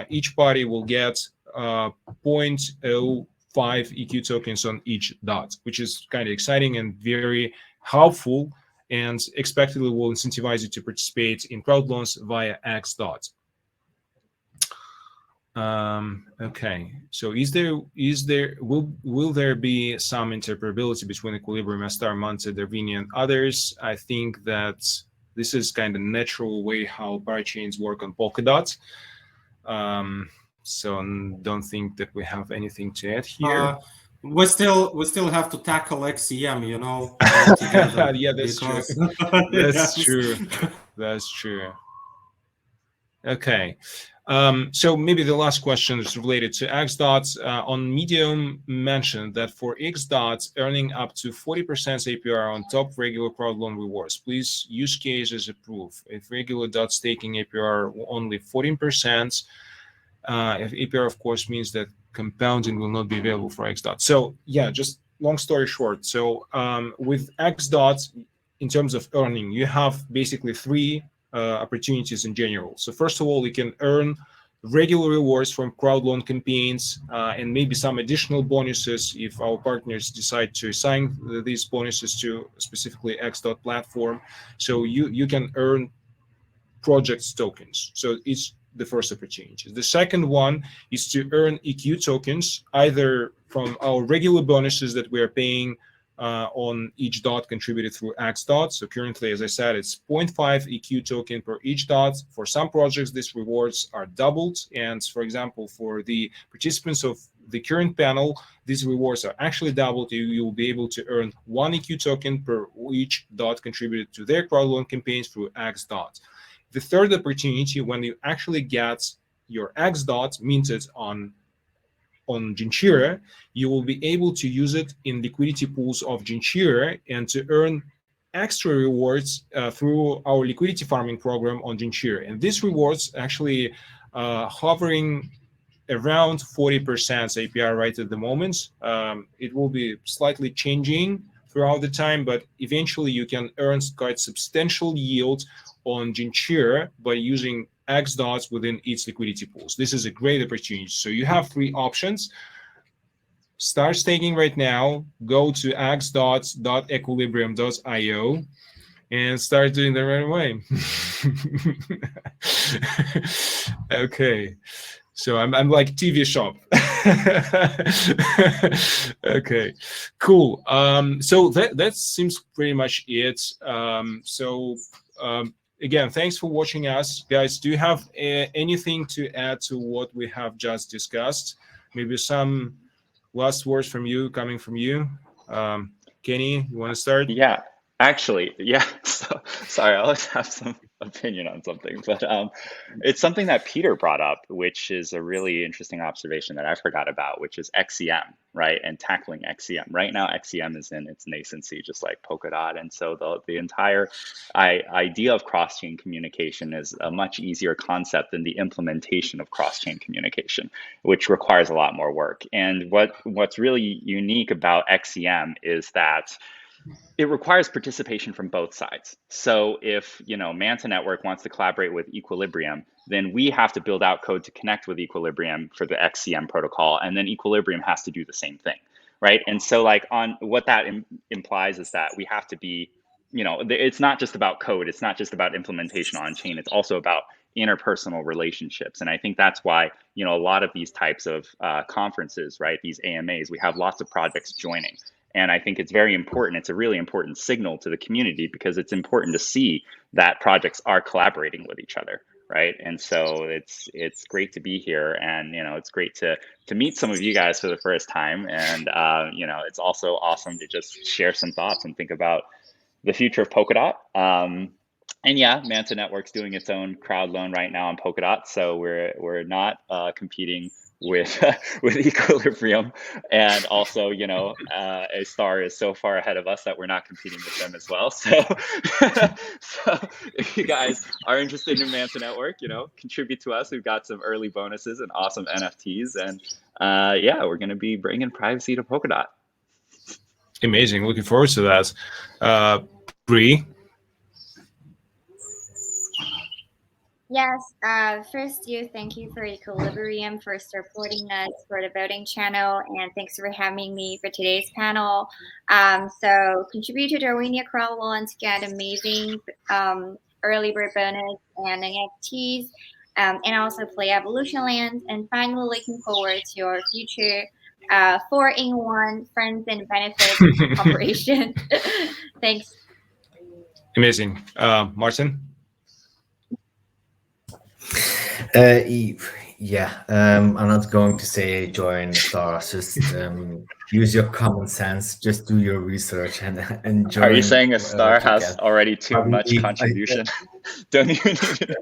each party will get 0.05 EQ tokens on each DOT, which is kind of exciting and very helpful, and expectedly will incentivize you to participate in crowd loans via xDOT. Okay, so will there be some interoperability between Equilibrium, Astar, Manta, Darwinia, and others? I think that this is kind of natural way how parachains work on Polkadot. So don't think that we have anything to add here. We still have to tackle XCM, you know. Yeah, that's true. That's true. That's true. Okay. So maybe the last question is related to xDOT. On Medium mentioned that for xDOT, earning up to 40% APR on top regular crowd loan rewards. Please use case as a proof. If regular DOT staking APR only 14%, if APR, of course, means that compounding will not be available for xDOT. So yeah, just long story short. So with xDOT, in terms of earning, you have basically three opportunities in general. So first of all, you can earn regular rewards from crowd loan campaigns and maybe some additional bonuses if our partners decide to assign these bonuses to specifically xDOT platform. So you can earn projects tokens. So it's the first opportunity. The second one is to earn EQ tokens, either from our regular bonuses that we are paying on each DOT contributed through xDOT. So currently, as I said, it's 0.5 EQ token per each DOT. For some projects, these rewards are doubled. And for example, for the participants of the current panel, these rewards are actually doubled. You will be able to earn 1 EQ token per each DOT contributed to their crowd loan campaigns through xDOT. The third opportunity, when you actually get your xDOT minted on Genshiro, you will be able to use it in liquidity pools of Genshiro and to earn extra rewards through our liquidity farming program on Genshiro. And these rewards actually hovering around 40% APR right at the moment. It will be slightly changing throughout the time, but eventually you can earn quite substantial yield on Genshiro by using xDOT within its liquidity pools. This is a great opportunity. So you have three options. Start staking right now, go to xDOT.equilibrium.io and start doing that right away. Okay. So I'm like TV shop. Okay, cool. So that seems pretty much it. Again, thanks for watching us, guys. Do you have anything to add to what we have just discussed? Maybe some last words coming from you. Kenny, you want to start? Yeah, actually, yeah. So, sorry, I always have some opinion on something, but it's something that Peter brought up, which is a really interesting observation that I forgot about, which is XCM, right? And tackling XCM. Right now, XCM is in its nascency, just like Polkadot. And so the entire idea of cross-chain communication is a much easier concept than the implementation of cross-chain communication, which requires a lot more work. And what's really unique about XCM is that it requires participation from both sides. So if Manta Network wants to collaborate with Equilibrium, then we have to build out code to connect with Equilibrium for the XCM protocol, and then Equilibrium has to do the same thing, right? And so like on what that implies is that we have to be, it's not just about code, it's not just about implementation on chain, it's also about interpersonal relationships. And I think that's why a lot of these types of conferences, right, these AMAs, we have lots of projects joining. And I think it's very important. It's a really important signal to the community because it's important to see that projects are collaborating with each other, right? And so it's great to be here, and it's great to meet some of you guys for the first time. And it's also awesome to just share some thoughts and think about the future of Polkadot. And yeah, Manta Network's doing its own crowd loan right now on Polkadot, so we're not competing with Equilibrium, and also Astar is so far ahead of us that we're not competing with them as well. So so if you guys are interested in Manta Network, contribute to us. We've got some early bonuses and awesome NFTs, and yeah, we're going to be bringing privacy to Polkadot. Amazing. Looking forward to that. Bree? Yes, first, thank you for Equilibrium for supporting us for the voting channel, and thanks for having me for today's panel. So contribute to Darwinia crowd loan to get amazing early bird bonus and NFTs, and also play Evolution Land. And finally, looking forward to your future 4-in-1 friends and benefits operation. Thanks. Amazing. Maarten? Yeah, I'm not going to say join Astar. Just use your common sense. Just do your research and join. Are you saying Astar has already too much contribution? Don't even need it.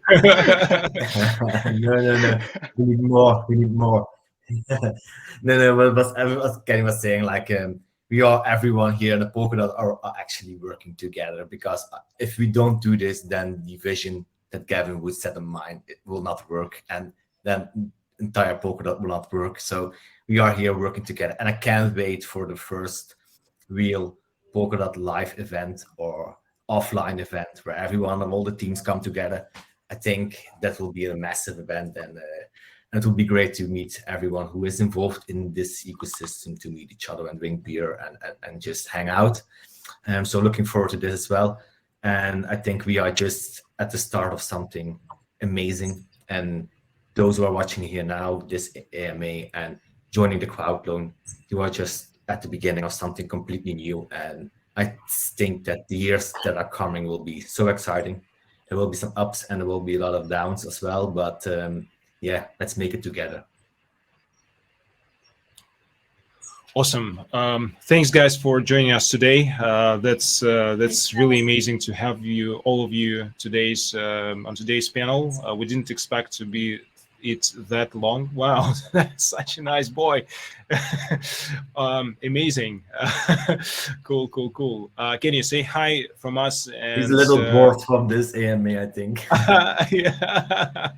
No. We need more. No. But I was saying, like, everyone here in the Polkadot are actually working together, because if we don't do this, then the vision that Gavin would set in mind, it will not work, and then entire Polkadot will not work. So we are here working together, and I can't wait for the first real Polkadot live event or offline event where everyone and all the teams come together. I think that will be a massive event, and it will be great to meet everyone who is involved in this ecosystem, to meet each other and drink beer and just hang out. So looking forward to this as well. And I think we are just at the start of something amazing. And those who are watching here now, this AMA and joining the crowd loan, you are just at the beginning of something completely new. And I think that the years that are coming will be so exciting. There will be some ups and there will be a lot of downs as well. But yeah, let's make it together. Awesome. Thanks, guys, for joining us today. That's really amazing to have all of you on today's panel. We didn't expect to be that long. Wow, that's such a nice boy. Amazing. Cool. Can you say hi from us? And, he's a little bored from this AMA, I think. Yeah.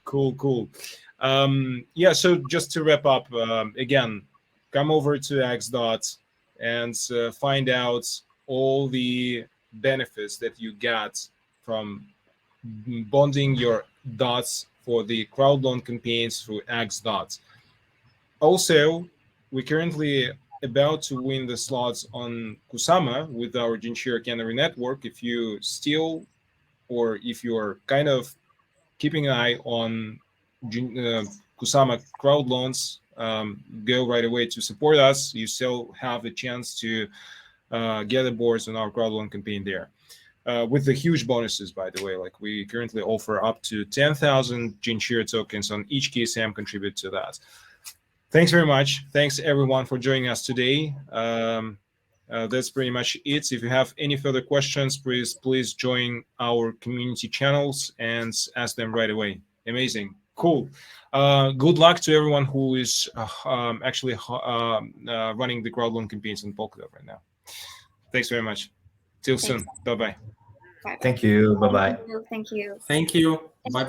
Cool. Yeah, so just to wrap up, again, come over to xDOT and find out all the benefits that you get from bonding your dots for the crowd loan campaigns through xDOT. Also, we're currently about to win the slots on Kusama with our Genshiro Canary network. If you still, or if you're kind of keeping an eye on Kusama crowd loans, go right away to support us. You still have a chance to get aboard on our crowd loan campaign there. With the huge bonuses, by the way, like we currently offer up to 10,000 Genshiro tokens on each KSM contribute to that. Thanks very much. Thanks everyone for joining us today. That's pretty much it. If you have any further questions, please join our community channels and ask them right away. Amazing. Cool. Good luck to everyone who is actually running the crowd loan campaigns in Polkadot right now. Thanks very much. Till soon. Bye-bye. Thank you. Bye-bye. Thank you. Thank you. Bye-bye.